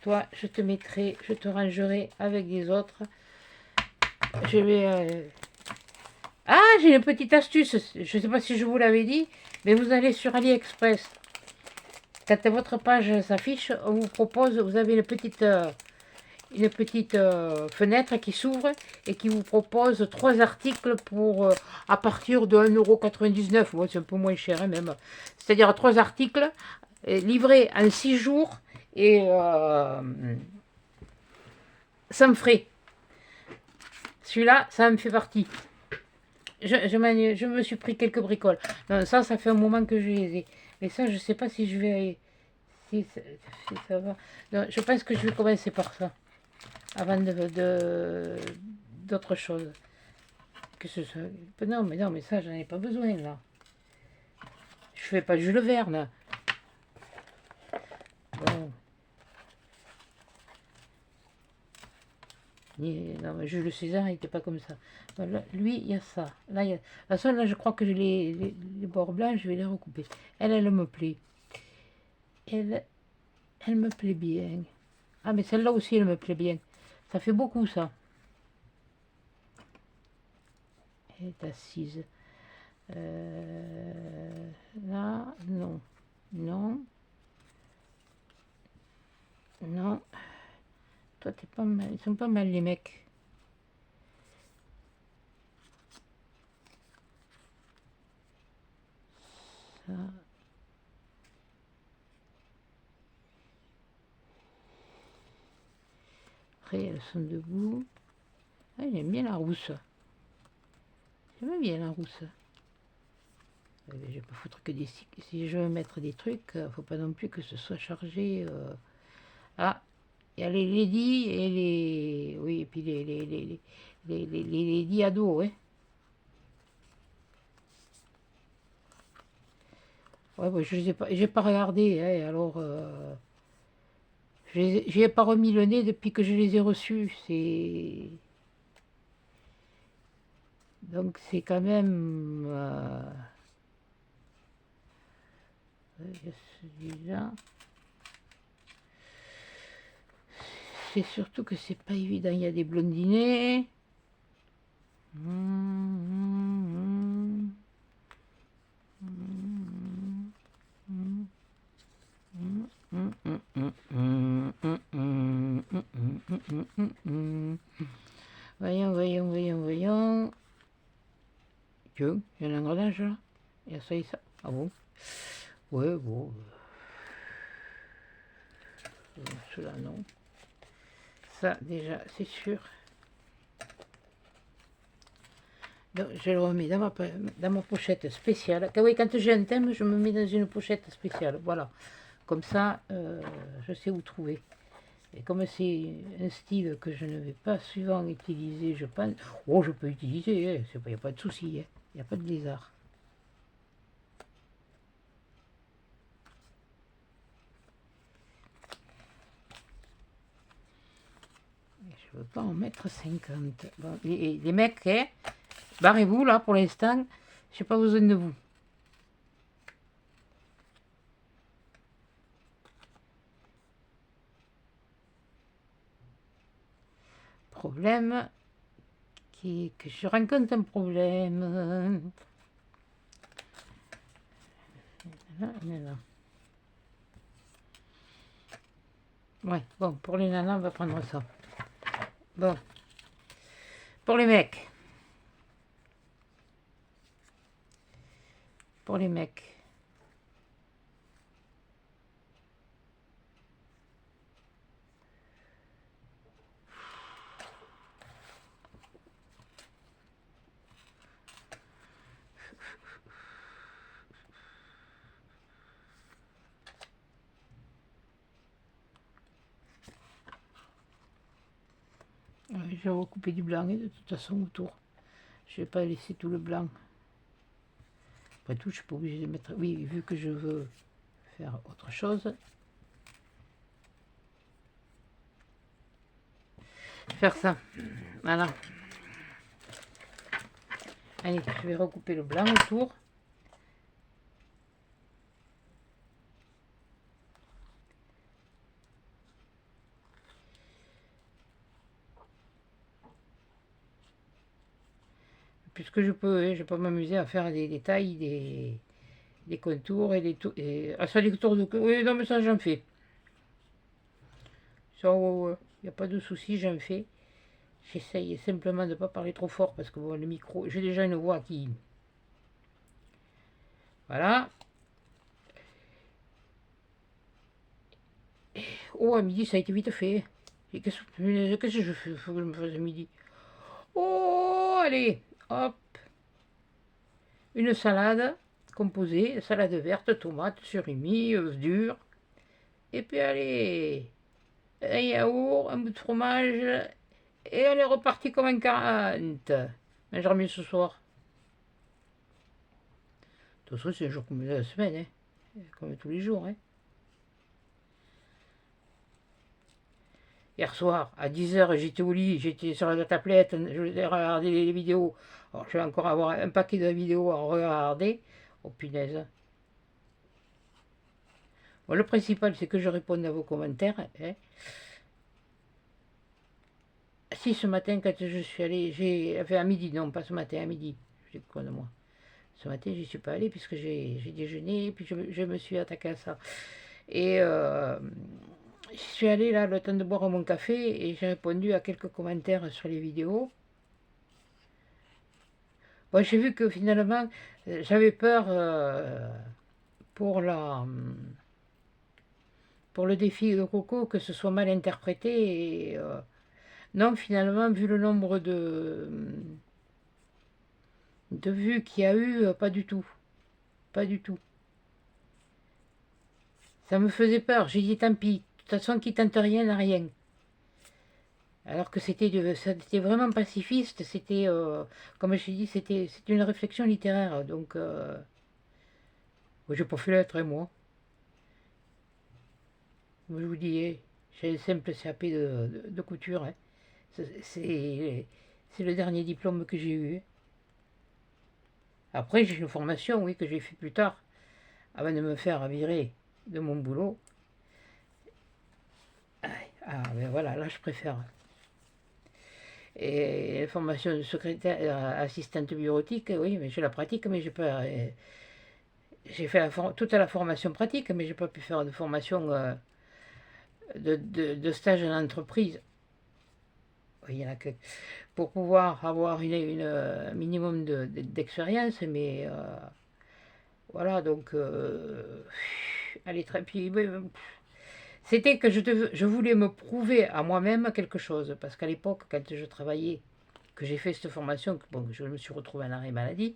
toi, je te rangerai avec les autres. Je vais... Ah, j'ai une petite astuce, je ne sais pas si je vous l'avais dit, mais vous allez sur AliExpress. Quand votre page s'affiche, on vous propose, vous avez une petite fenêtre qui s'ouvre et qui vous propose 3 articles pour à partir de 1,99 €. Bon, c'est un peu moins cher, hein, même. C'est-à-dire 3 articles livrés en 6 jours et sans frais. Celui-là, ça me fait partie. Je me suis pris quelques bricoles. Non, ça fait un moment que je les ai. Mais ça, je sais pas si je vais... Si ça va. Non, je pense que je vais commencer par ça. Avant d'autre chose. Que ce soit... Non, mais ça, j'en ai pas besoin, là. Je fais pas Jules Verne. Bon. Non, mais Jules César, il était pas comme ça. Bon, là, lui, il y a ça. Là, il y a... La seule, là, je crois que les bords blancs, je vais les recouper. Elle me plaît. Elle me plaît bien. Ah, mais celle-là aussi, elle me plaît bien. Ça fait beaucoup, ça. Elle est assise. Là, non. Non. Non. Toi, t'es pas mal. Ils sont pas mal, les mecs. Ça. Après, elles sont debout. Ah, il aime bien la rousse. J'aime bien la rousse. Je vais pas foutre que des... Si je veux mettre des trucs, faut pas non plus que ce soit chargé. Ah, il y a les ladies et les... Oui, et puis les ladies ados, ouais. Ouais, bah, je les ai pas... J'ai pas regardé, hein, alors... J'y ai pas remis le nez depuis que je les ai reçus. C'est... Donc c'est quand même... celui-là. C'est surtout que c'est pas évident. Il y a des blondinés. Voyons. Tiens, il y a un engrenage là. Il y a ça et ça. Ah bon? Ouais, bon. Cela non. Ça déjà, c'est sûr. Donc, je le remets dans ma pochette spéciale. Oui, quand j'ai un thème, je me mets dans une pochette spéciale. Voilà. comme ça, je sais où trouver. Et comme c'est un style que je ne vais pas souvent utiliser, je pense... Oh, je peux utiliser, il n'y a pas de souci, il n'y a pas de lézard. Je ne veux pas en mettre 50. Bon, les mecs, hein, barrez-vous là pour l'instant, je n'ai pas besoin de vous. Problème que je rencontre un problème. Là. Ouais, bon, pour les nanas, on va prendre ça. Bon, pour les mecs. Pour les mecs. Je vais recouper du blanc de toute façon autour. Je ne vais pas laisser tout le blanc. Après tout, je ne suis pas obligée de mettre... Oui, vu que je veux faire autre chose. Faire ça. Voilà. Allez, je vais recouper le blanc autour. Puisque je peux m'amuser à faire des détails, des contours et des tours. Ça, des tours de... Oui, non, mais ça, j'en fais. Ça, il n'y a pas de souci, j'en fais. J'essaye simplement de ne pas parler trop fort parce que bon, le micro, j'ai déjà une voix qui... Voilà. Oh, à midi, ça a été vite fait. Qu'est-ce que je fais? Faut que je me fasse à midi. Oh, allez, hop. Une salade composée, salade verte, tomate, surimi, œufs durs. Et puis allez, un yaourt, un bout de fromage. Et elle est repartie comme un 40. Mangera mieux ce soir. De toute façon, c'est un jour comme la semaine, hein. Comme tous les jours. Hein. Hier soir, à 10h, j'étais au lit, j'étais sur la tablette, je regardais les vidéos. Alors, je vais encore avoir un paquet de vidéos à regarder. Oh punaise. Bon, le principal, c'est que je réponde à vos commentaires. Hein. Si ce matin, quand je suis allé, enfin à midi, non, pas ce matin, à midi. Je dis quoi de moi. Ce matin, je n'y suis pas allé puisque j'ai déjeuné, puis je me suis attaqué à ça. Et je suis allé là le temps de boire mon café et j'ai répondu à quelques commentaires sur les vidéos. Bon, j'ai vu que finalement, j'avais peur pour le défi de Coco que ce soit mal interprété. Et non, finalement, vu le nombre de vues qu'il y a eu, pas du tout. Pas du tout. Ça me faisait peur. J'ai dit tant pis. De toute façon, qui tente rien n'a rien. Alors que c'était vraiment pacifiste. C'était, comme je dit, c'était une réflexion littéraire. Donc, j'ai pas fait l'être, hein, moi. Comme je vous dis, j'ai un simple CAP de couture. Hein. C'est le dernier diplôme que j'ai eu. Après, j'ai une formation, oui, que j'ai fait plus tard, avant de me faire virer de mon boulot. Ah, ben voilà, là, je préfère. Et la formation de secrétaire, assistante bureautique, oui, mais je la pratique, mais j'ai pas. J'ai fait toute la formation pratique, mais j'ai pas pu faire de formation de stage en entreprise. Il y en a que pour pouvoir avoir un minimum d'expérience, mais voilà, donc allez, très puis c'était que je voulais me prouver à moi-même quelque chose, parce qu'à l'époque, quand je travaillais, que j'ai fait cette formation, bon, je me suis retrouvé en arrêt maladie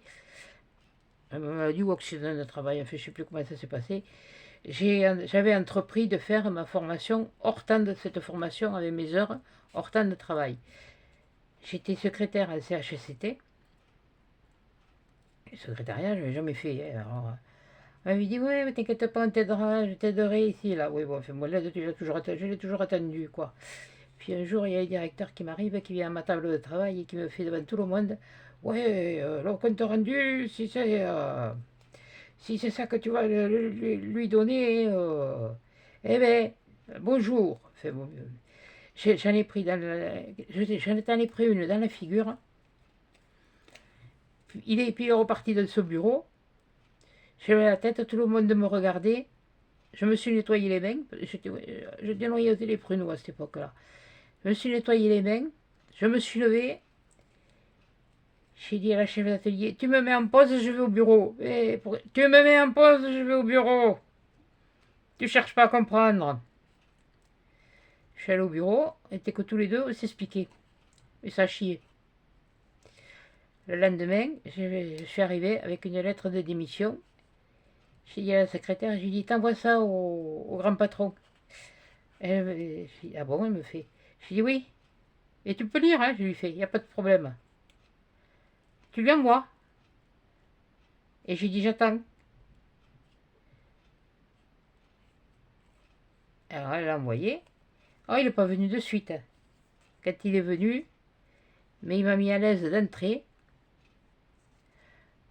ou accident de travail, enfin, je ne sais plus comment ça s'est passé, j'avais entrepris de faire ma formation hors temps de cette formation avec mes heures hors temps de travail. J'étais secrétaire à la CHSCT. Le secrétariat, je n'avais jamais fait. Alors, on m'avait dit, ouais, mais t'inquiète pas, on t'aidera, je t'aiderai ici, là. Oui, bon, enfin, moi, là, je l'ai toujours attendu, quoi. Puis un jour, il y a le directeur qui m'arrive, qui vient à ma table de travail et qui me fait devant tout le monde, ouais, le compte rendu, si c'est ça que tu vas lui donner, eh ben, bonjour. Enfin, bon, j'en ai pris j'en ai pris une dans la figure. Puis il est reparti de ce bureau. J'avais la tête, tout le monde me regardait. Je me suis nettoyé les mains. Je dénoyais les pruneaux à cette époque-là. Je me suis nettoyé les mains. Je me suis levé. J'ai dit à la chef d'atelier, tu me mets en pause, je vais au bureau. Tu me mets en pause, je vais au bureau. Tu cherches pas à comprendre. Je suis allé au bureau, et que tous les deux, on s'expliquait. Et ça chiait. Le lendemain, je suis arrivé avec une lettre de démission. J'ai dit à la secrétaire, j'ai dit, t'envoies ça au grand patron. J'ai dit, ah bon, elle me fait. J'ai dit, oui. Et tu peux lire, hein, je lui fais, il n'y a pas de problème. Tu lui envoies. Et j'ai dit, j'attends. Alors elle l'a envoyé. Oh, il n'est pas venu de suite. Quand il est venu, mais il m'a mis à l'aise d'entrer.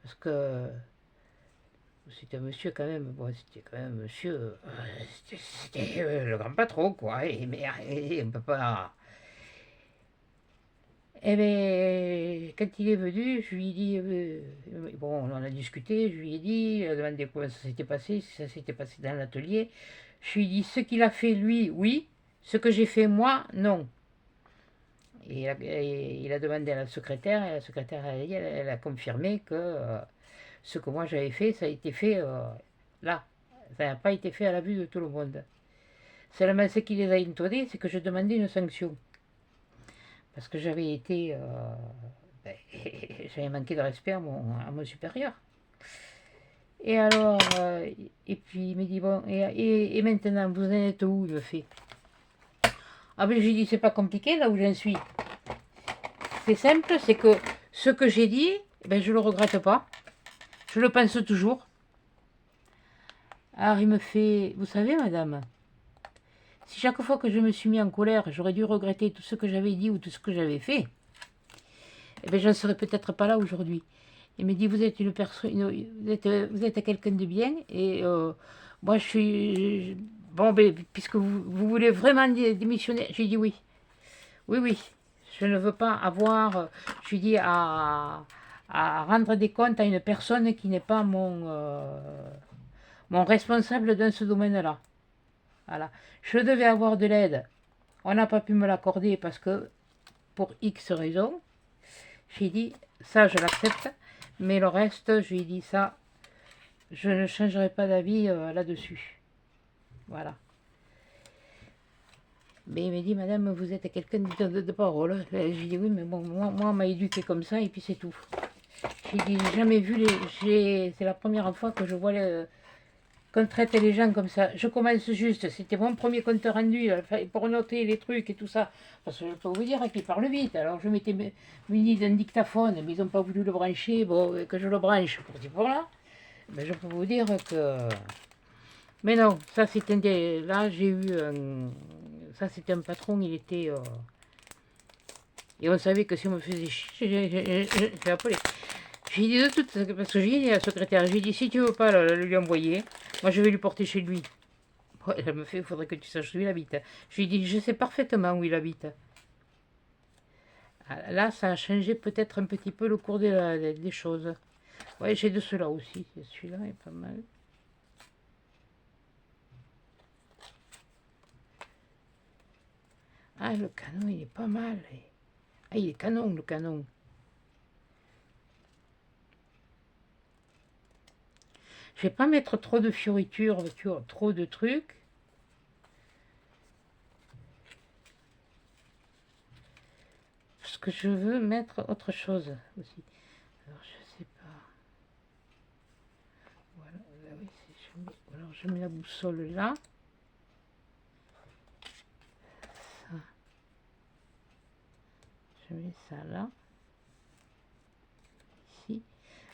Parce que c'était un monsieur quand même, bon, c'était quand même monsieur, c'était le grand patron, quoi. Mais on peut pas. Eh bien, quand il est venu, je lui ai dit, bon, on en a discuté, je lui ai dit, il a demandé comment ça s'était passé, si ça s'était passé dans l'atelier. Je lui ai dit, ce qu'il a fait lui, oui, ce que j'ai fait moi, non. Et il a demandé à la secrétaire, et la secrétaire, elle a confirmé que ce que moi j'avais fait, ça a été fait là. Ça n'a pas été fait à la vue de tout le monde. Seulement ce qui les a étonnés, c'est que je demandais une sanction. Parce que j'avais été. Ben, j'avais manqué de respect à mon supérieur. Et alors, et puis il me dit, bon, et maintenant, vous en êtes où? Il me fait. Ah ben j'ai dit, c'est pas compliqué là où j'en suis. C'est simple, c'est que ce que j'ai dit, ben, je le regrette pas. Je le pense toujours. Alors il me fait, vous savez madame, si chaque fois que je me suis mis en colère, j'aurais dû regretter tout ce que j'avais dit ou tout ce que j'avais fait, eh bien, je ne serais peut-être pas là aujourd'hui. Il me dit, vous êtes une personne, vous êtes quelqu'un de bien, et moi je suis, bon, ben, puisque vous voulez vraiment démissionner, j'ai dit oui. Oui, oui, je ne veux pas avoir, je lui dis, à rendre des comptes à une personne qui n'est pas mon responsable dans ce domaine-là. Voilà. Je devais avoir de l'aide. On n'a pas pu me l'accorder parce que, pour X raisons, j'ai dit, ça je l'accepte, mais le reste, je lui ai dit ça, je ne changerai pas d'avis là-dessus. Voilà. Mais il m'a dit, madame, vous êtes quelqu'un de parole. J'ai dit, oui, mais bon, moi on m'a éduqué comme ça, et puis c'est tout. J'ai dit, j'ai jamais vu c'est la première fois que je vois qu'on traite les gens comme ça. Je commence juste, c'était mon premier compte rendu, pour noter les trucs et tout ça. Parce que je peux vous dire qu'il parle vite. Alors je m'étais muni d'un dictaphone, mais ils n'ont pas voulu le brancher, bon, que je le branche pour dire voilà. Mais je peux vous dire que. Mais non, ça c'était. Là j'ai eu un. Ça c'était un patron, il était. Et on savait que si on me faisait chier, j'ai appelé. J'ai dit de toute, parce que j'ai dit à la secrétaire, j'ai dit si tu veux pas lui envoyer, moi je vais lui porter chez lui. Ouais, elle me fait, il faudrait que tu saches où il habite. Je lui ai dit, je sais parfaitement où il habite. Là, ça a changé peut-être un petit peu le cours des choses. Ouais, j'ai de ceux-là aussi. Celui-là est pas mal. Ah, le canon, il est pas mal. Ah, il est canon, le canon. Je vais pas mettre trop de fioritures, tu vois, trop de trucs. Parce que je veux mettre autre chose aussi. Alors, je sais pas. Voilà, là, oui, alors je mets la boussole là. Ça. Je mets ça là. Ici.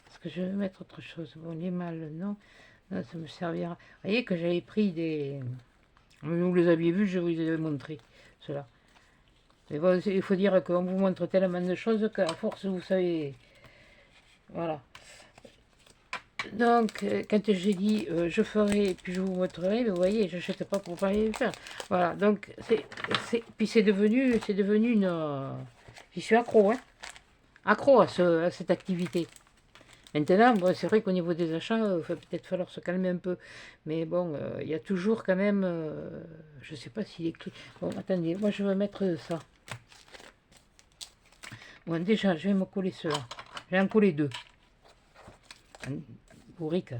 Parce que je vais mettre autre chose. Bon, les mâles, non. Non, ça me servira. Vous voyez que j'avais pris des... Vous les aviez vus, je vous les ai montré. Cela. Mais bon, il faut dire qu'on vous montre tellement de choses qu'à force, vous savez... Voilà. Donc, quand j'ai dit je ferai, puis je vous montrerai, vous voyez, je n'achète pas pour pas les faire. Voilà, donc, puis c'est devenu une... J'y suis accro, hein. Accro à cette activité. Maintenant, bon, c'est vrai qu'au niveau des achats, il va peut-être falloir se calmer un peu. Mais bon, il y a toujours quand même... je ne sais pas s'il est clé. Bon, attendez, moi je vais mettre ça. Bon, déjà, je vais me coller cela. Je vais en coller deux. Bourrique.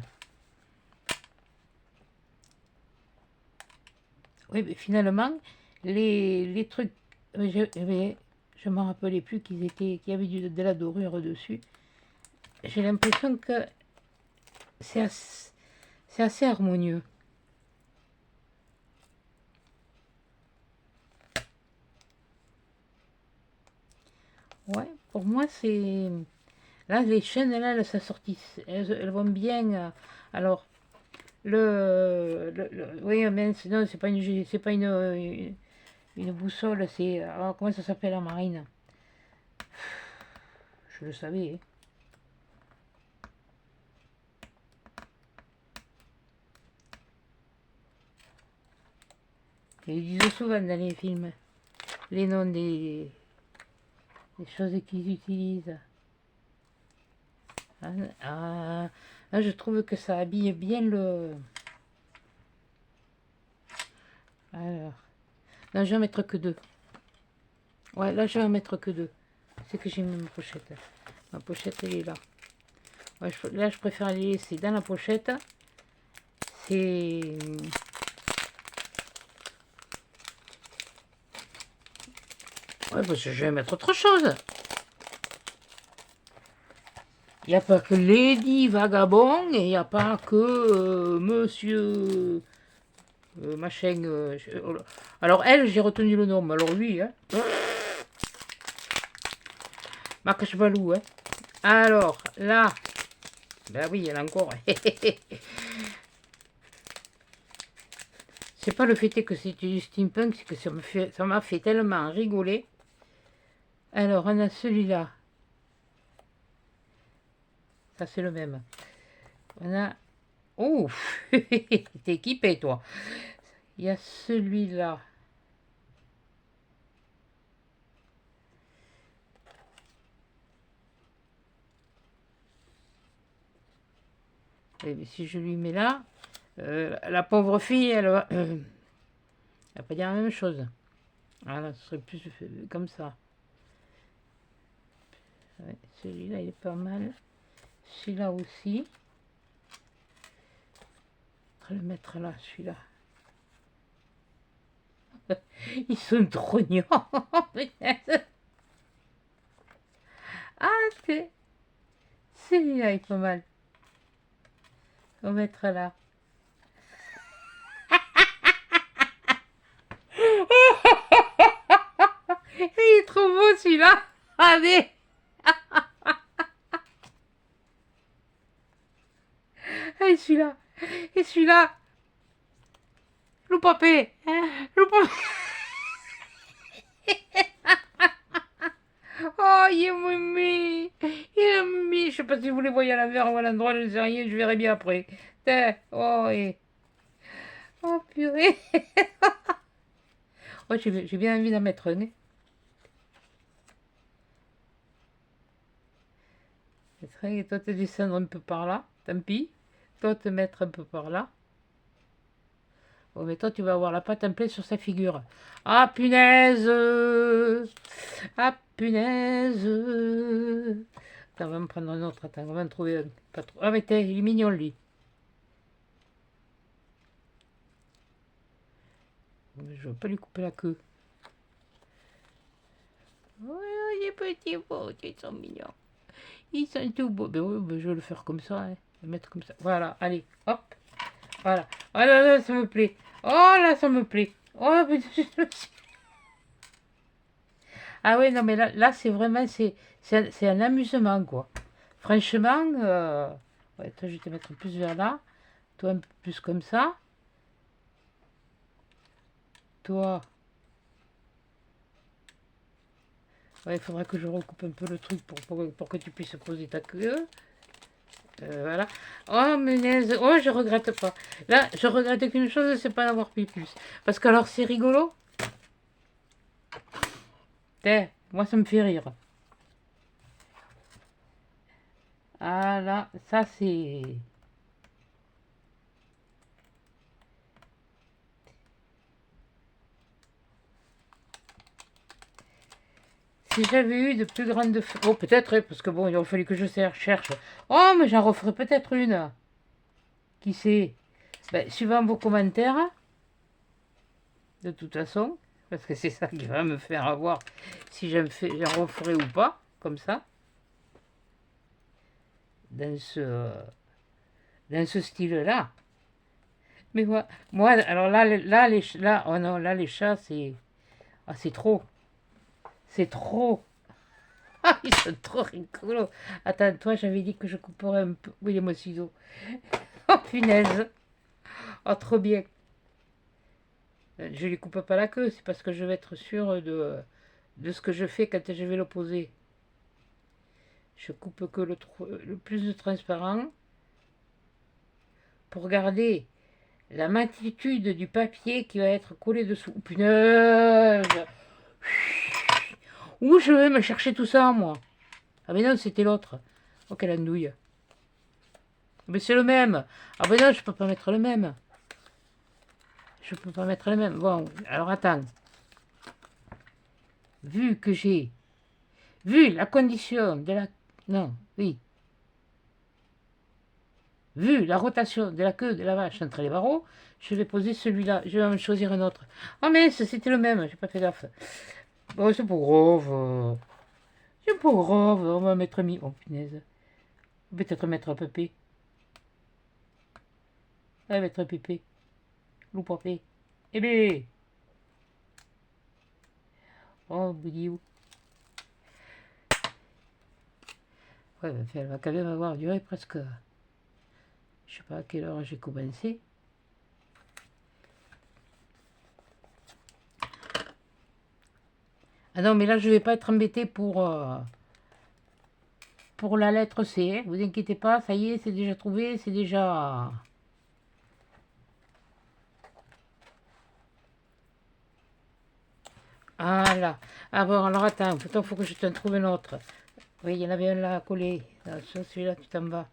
Oui, mais finalement, les trucs... Je ne me rappelais plus qu'il y avait de la dorure dessus. J'ai l'impression que c'est assez harmonieux. Ouais, pour moi, c'est... Là, les chaînes, là, elles s'assortissent. Elles vont bien. Alors, oui, mais non, c'est pas une boussole, c'est... Alors, comment ça s'appelle en marine? Je le savais, hein. Ils disent souvent dans les films les noms des choses qu'ils utilisent. Là, je trouve que ça habille bien le... Alors, là, je vais en mettre que deux. Ouais, là, je vais en mettre que deux. C'est que j'ai mis ma pochette. Ma pochette, elle est là. Ouais, là, je préfère les laisser dans la pochette. C'est... Ouais, parce que je vais mettre autre chose. Il n'y a pas que Lady Vagabond et il n'y a pas que Monsieur machin. Alors elle, j'ai retenu le nom. Alors lui, hein. Marc Chevalou, hein. Alors là, ben oui, elle a encore. C'est pas le fait que c'était du steampunk, c'est que ça m'a fait tellement rigoler. Alors on a celui-là. Ça c'est le même. On a... Oh, t'es équipé toi. Il y a celui-là. Et si je lui mets là, la pauvre fille, elle va pas dire la même chose. Voilà, ce serait plus comme ça. Ouais, celui-là, il est pas mal. Celui-là aussi. On va le mettre là, celui-là. Ils sont trop gnons. Ah, celui-là est pas mal. On va mettre là. Il est trop beau celui-là. Allez. Et celui-là. Et celui-là. Loupapé. Loupapé. Oh, il est mimi. Il est mimi. Je sais pas si vous les voyez à l'envers ou à l'endroit, je ne sais rien, je verrai bien après. Oh, et... oh purée. Oh, j'ai bien envie d'en mettre un. Et toi, te descendre un peu par là. Tant pis. Toi, te mettre un peu par là. Oh, mais toi, tu vas avoir la pâte en plein sur sa figure. Ah, punaise. Ah, punaise. Attends, on va me prendre un autre. Attends, on va en trouver un. Pas trop. Ah, mais t'es, il est mignon, lui. Je ne vais pas lui couper la queue. Oh, les petits beaux, ils sont mignons. Ils sont tout beaux. Ben oui, ben je vais le faire comme ça. Hein. Le mettre comme ça. Voilà, allez, hop. Voilà. Oh là là, ça me plaît. Oh là, ça me plaît. Oh putain. Ah ouais, non, mais là c'est vraiment, c'est un amusement, quoi. Franchement, ouais, toi, je vais te mettre plus vers là. Toi, un peu plus comme ça. Toi, ouais, il faudra que je recoupe un peu le truc pour que tu puisses poser ta queue. Voilà. Oh, ménaise. Oh, je regrette pas. Là, je regrette qu'une chose, c'est pas d'avoir pris plus. Parce que alors, c'est rigolo. Moi, ça me fait rire. Ah là, ça c'est... Si j'avais eu de plus grandes... Oh, peut-être, hein, parce que bon, il aurait fallu que je cherche. Oh, mais j'en referai peut-être une. Qui sait? Ben, suivant vos commentaires, de toute façon, parce que c'est ça qui va me faire avoir si j'en referai ou pas, comme ça, dans ce style-là. Mais moi, alors là, oh non, là, les chats, c'est... Ah, c'est trop. C'est trop. Ah, ils sont trop rigolos. Attends, toi, j'avais dit que je couperais un peu. Oui, mon ciseau. Oh, punaise. Oh, trop bien. Je lui coupe pas la queue, c'est parce que je vais être sûr de ce que je fais quand je vais l'opposer. Je coupe que le plus de transparent pour garder la matitude du papier qui va être collé dessous. Oh, punaise. Où je vais me chercher tout ça, moi? Ah, mais non, c'était l'autre. Oh, quelle andouille. Mais c'est le même. Ah, mais non, je peux pas mettre le même. Je peux pas mettre le même. Bon, alors attends. Vu que j'ai vu la condition de la... Non, oui. Vu la rotation de la queue de la vache entre les barreaux, je vais poser celui-là. Je vais en choisir un autre. Oh mais c'était le même, j'ai pas fait gaffe. Bon, c'est pas grave. C'est pas grave, on va mettre mi... Oh punaise. Peut-être mettre pépé. On va mettre pépé. Loup pépé. Eh ben. Oh, boudiou. Ouais, elle va quand même avoir duré presque... Je sais pas à quelle heure j'ai commencé. Ah non, mais là, je vais pas être embêté pour la lettre C. Hein. Vous inquiétez pas, ça y est, c'est déjà trouvé, c'est déjà... Voilà. Ah bon, alors attends, il faut que je t'en trouve un autre. Oui, il y en avait un là à coller. Celui-là, tu t'en vas.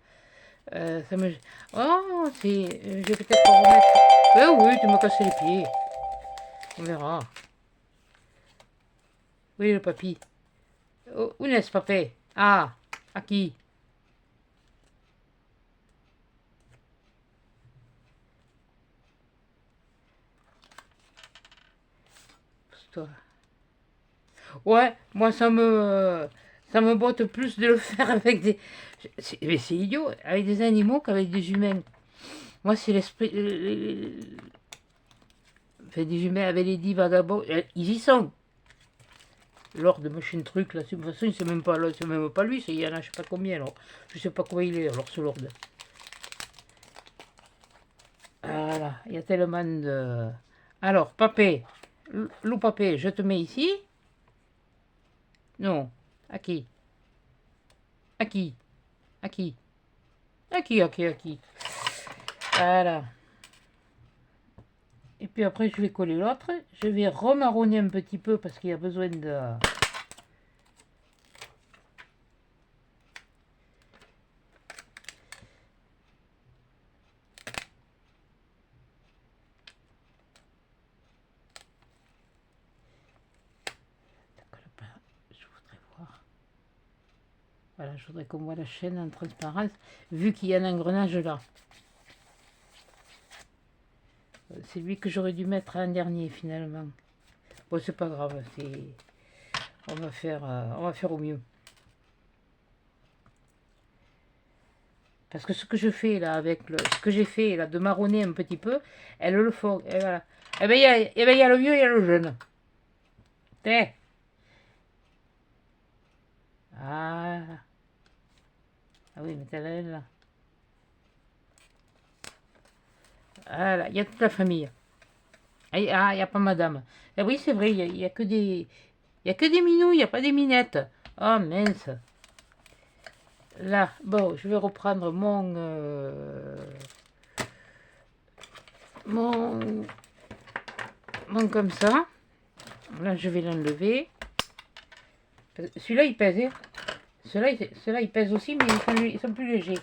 Ça me... Oh, c'est... Je vais peut-être remettre... Oui, tu m'as cassé les pieds. On verra. Oui, le papy. Oh, où est-ce, papé? Ah, à qui? Toi. Ouais, moi ça me botte plus de le faire avec des... Mais c'est idiot, avec des animaux qu'avec des humains. Moi, c'est l'esprit... Enfin, des humains avec les dix vagabonds, ils y sont. Lors de machin truc, là, de toute façon, c'est même pas lui, il y en a je sais pas combien, alors. Je sais pas quoi il est, alors, ce Lord. Voilà, il y a tellement de... Alors, papé, loup papé, je te mets ici. Non, à qui? À qui? À qui? À qui? Voilà. Et puis après, je vais coller l'autre. Je vais remarronner un petit peu parce qu'il y a besoin de... Je voudrais voir. Voilà, je voudrais qu'on voit la chaîne en transparence, vu qu'il y a un engrenage là. C'est lui que j'aurais dû mettre en dernier finalement. Bon, c'est pas grave, on va faire au mieux. Parce que ce que je fais là, avec ce que j'ai fait là, de marronner un petit peu, elles le font. Et voilà. Et bien, il y a le vieux et il y a le jeune. Eh. Ah. Ah oui, mais t'as là. Voilà, il y a toute la famille. Ah, il n'y a pas madame. Eh oui, c'est vrai, il y a que des. Il y a que des minous, il n'y a pas des minettes. Oh mince. Là, bon, je vais reprendre mon, mon comme ça. Là, je vais l'enlever. Celui-là, il pèse. Hein. Ceux-là, ils pèsent aussi, mais ils sont plus légers.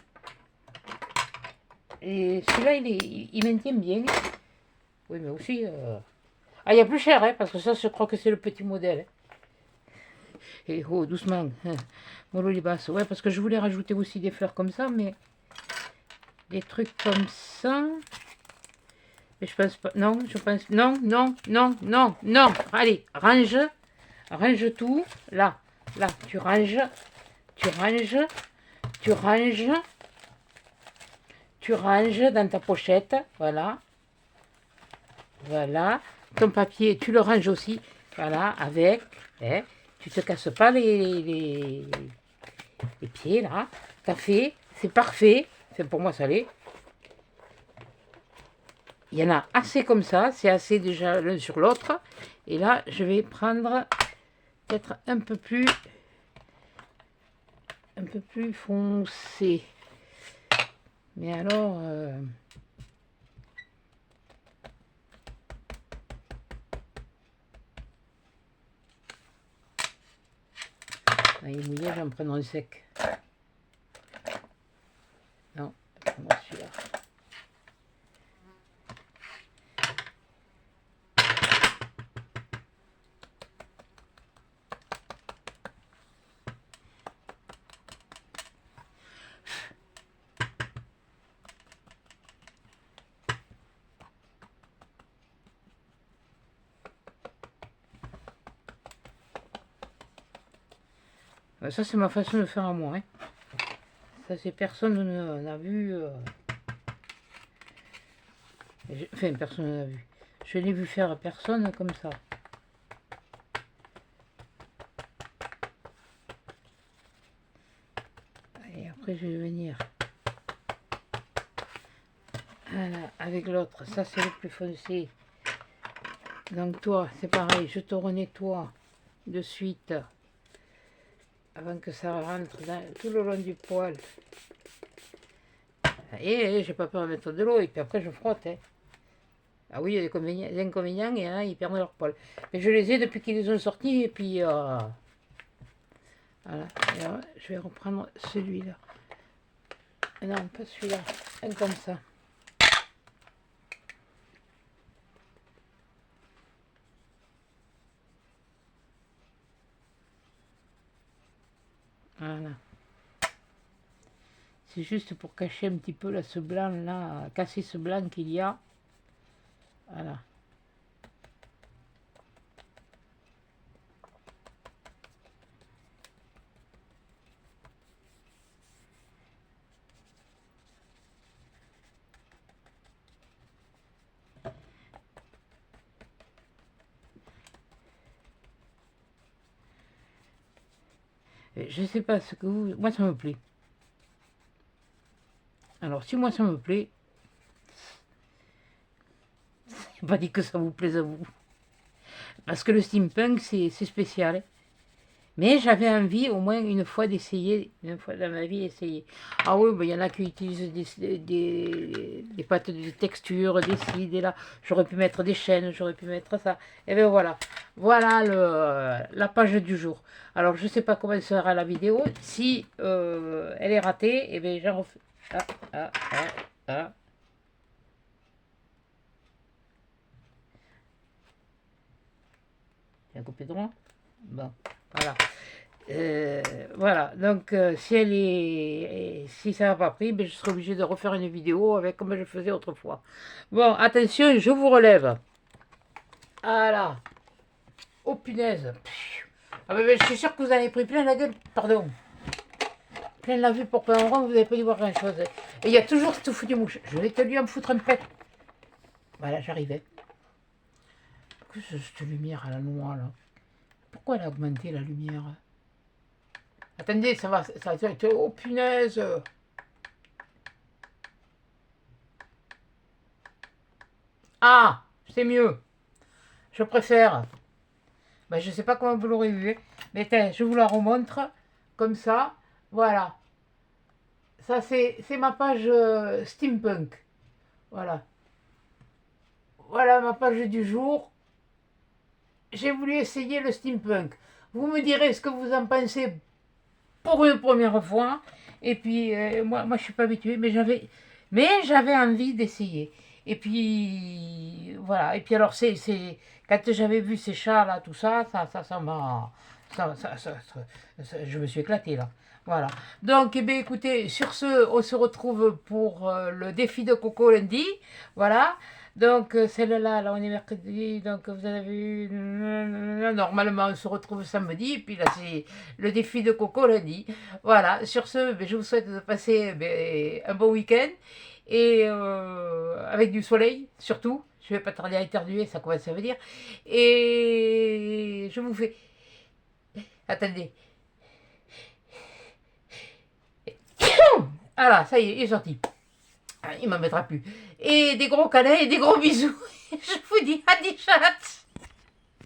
Et celui-là, il maintient bien. Oui, mais aussi... Ah, il y a plus cher, hein, parce que ça, je crois que c'est le petit modèle. Hein. Et oh, doucement. Hein. Mollo les basses. Ouais, parce que je voulais rajouter aussi des fleurs comme ça, mais... Des trucs comme ça... Mais je pense pas... Non, je pense... Non, non, non, non, non. Allez, range. Range tout. Là, là, tu ranges. Tu ranges. Tu ranges. Tu ranges dans ta pochette. Voilà. Voilà. Ton papier, tu le ranges aussi. Voilà, avec. Hein, tu te casses pas les pieds, là. T'as fait. C'est parfait. C'est pour moi, ça l'est. Il y en a assez comme ça. C'est assez déjà l'un sur l'autre. Et là, je vais prendre peut-être un peu plus foncé. Mais alors... Ah, il est mouillé, je vais en prendre un sec. Non, moi celui-là. Ça, c'est ma façon de faire à moi. Hein. Ça, c'est personne n'a vu. Enfin, personne n'a vu. Je l'ai vu faire à personne comme ça. Et après, je vais venir. Voilà, avec l'autre. Ça, c'est le plus foncé. Donc, toi, c'est pareil. Je te renettoie de suite. Avant que ça rentre tout le long du poil. Et j'ai pas peur de mettre de l'eau. Et puis après, je frotte. Hein. Ah oui, il y a des inconvénients, et là, ils perdent leur poil. Mais je les ai depuis qu'ils les ont sortis, et puis... voilà. Et alors, je vais reprendre celui-là. Non, pas celui-là. Un comme ça. Voilà. C'est juste pour cacher un petit peu là, ce blanc là, casser ce blanc qu'il y a. Voilà. Je sais pas ce que vous... Moi, ça me plaît. Alors, si moi, ça me plaît, c'est pas dit que ça vous plaise à vous. Parce que le steampunk, c'est spécial. Hein. Mais j'avais envie au moins une fois d'essayer, une fois dans ma vie, essayer. Ah oui, il y en a qui utilisent des pâtes de texture, des ci, des là. J'aurais pu mettre des chaînes, j'aurais pu mettre ça. Et bien voilà. Voilà la page du jour. Alors je ne sais pas comment sera la vidéo. Si elle est ratée, et bien j'en refais. Ah, ah, ah, ah. J'ai coupé droit. Bon, voilà. Voilà, donc si ça n'a pas pris, ben, je serai obligé de refaire une vidéo avec comme je faisais autrefois. Bon, attention, je vous relève. Voilà. Oh punaise. Ah ben, je suis sûr que vous en avez pris plein la gueule. Pardon. plein la vue pour pas en rond, vous n'avez pas dû voir grand chose. Et il y a toujours cette foutue mouche. Je vais te lui en foutre un pet. Voilà, j'arrivais. Que c'est cette lumière à la noix là? Pourquoi elle a augmenté la lumière? Attendez, ça va être... Oh punaise! Ah, c'est mieux. Je préfère. Ben, je sais pas comment vous l'aurez vu. Mais tiens, je vous la remontre. Comme ça. Voilà. Ça, c'est ma page steampunk. Voilà. Voilà ma page du jour. J'ai voulu essayer le steampunk. Vous me direz ce que vous en pensez pour une première fois. Et puis, moi je suis pas habituée, mais j'avais envie d'essayer. Et puis, voilà. Et puis alors, quand j'avais vu ces chats là, tout ça, ça m'a... je me suis éclatée là. Voilà. Donc, eh bien, écoutez, sur ce, on se retrouve pour le défi de Coco lundi. Voilà. Donc, celle-là, là, on est mercredi. Donc, vous avez vu. Normalement, on se retrouve samedi. Et puis là, c'est le défi de Coco lundi. Voilà. Sur ce, ben, je vous souhaite de passer ben, un bon week-end. Et avec du soleil, surtout. Je ne vais pas tarder à éternuer, ça commence à veut dire. Et je vous fais. Attendez. Ah là, ça y est, il est sorti. Ah, il ne m'en mettra plus. Et des gros câlins et des gros bisous. Je vous dis à des chats.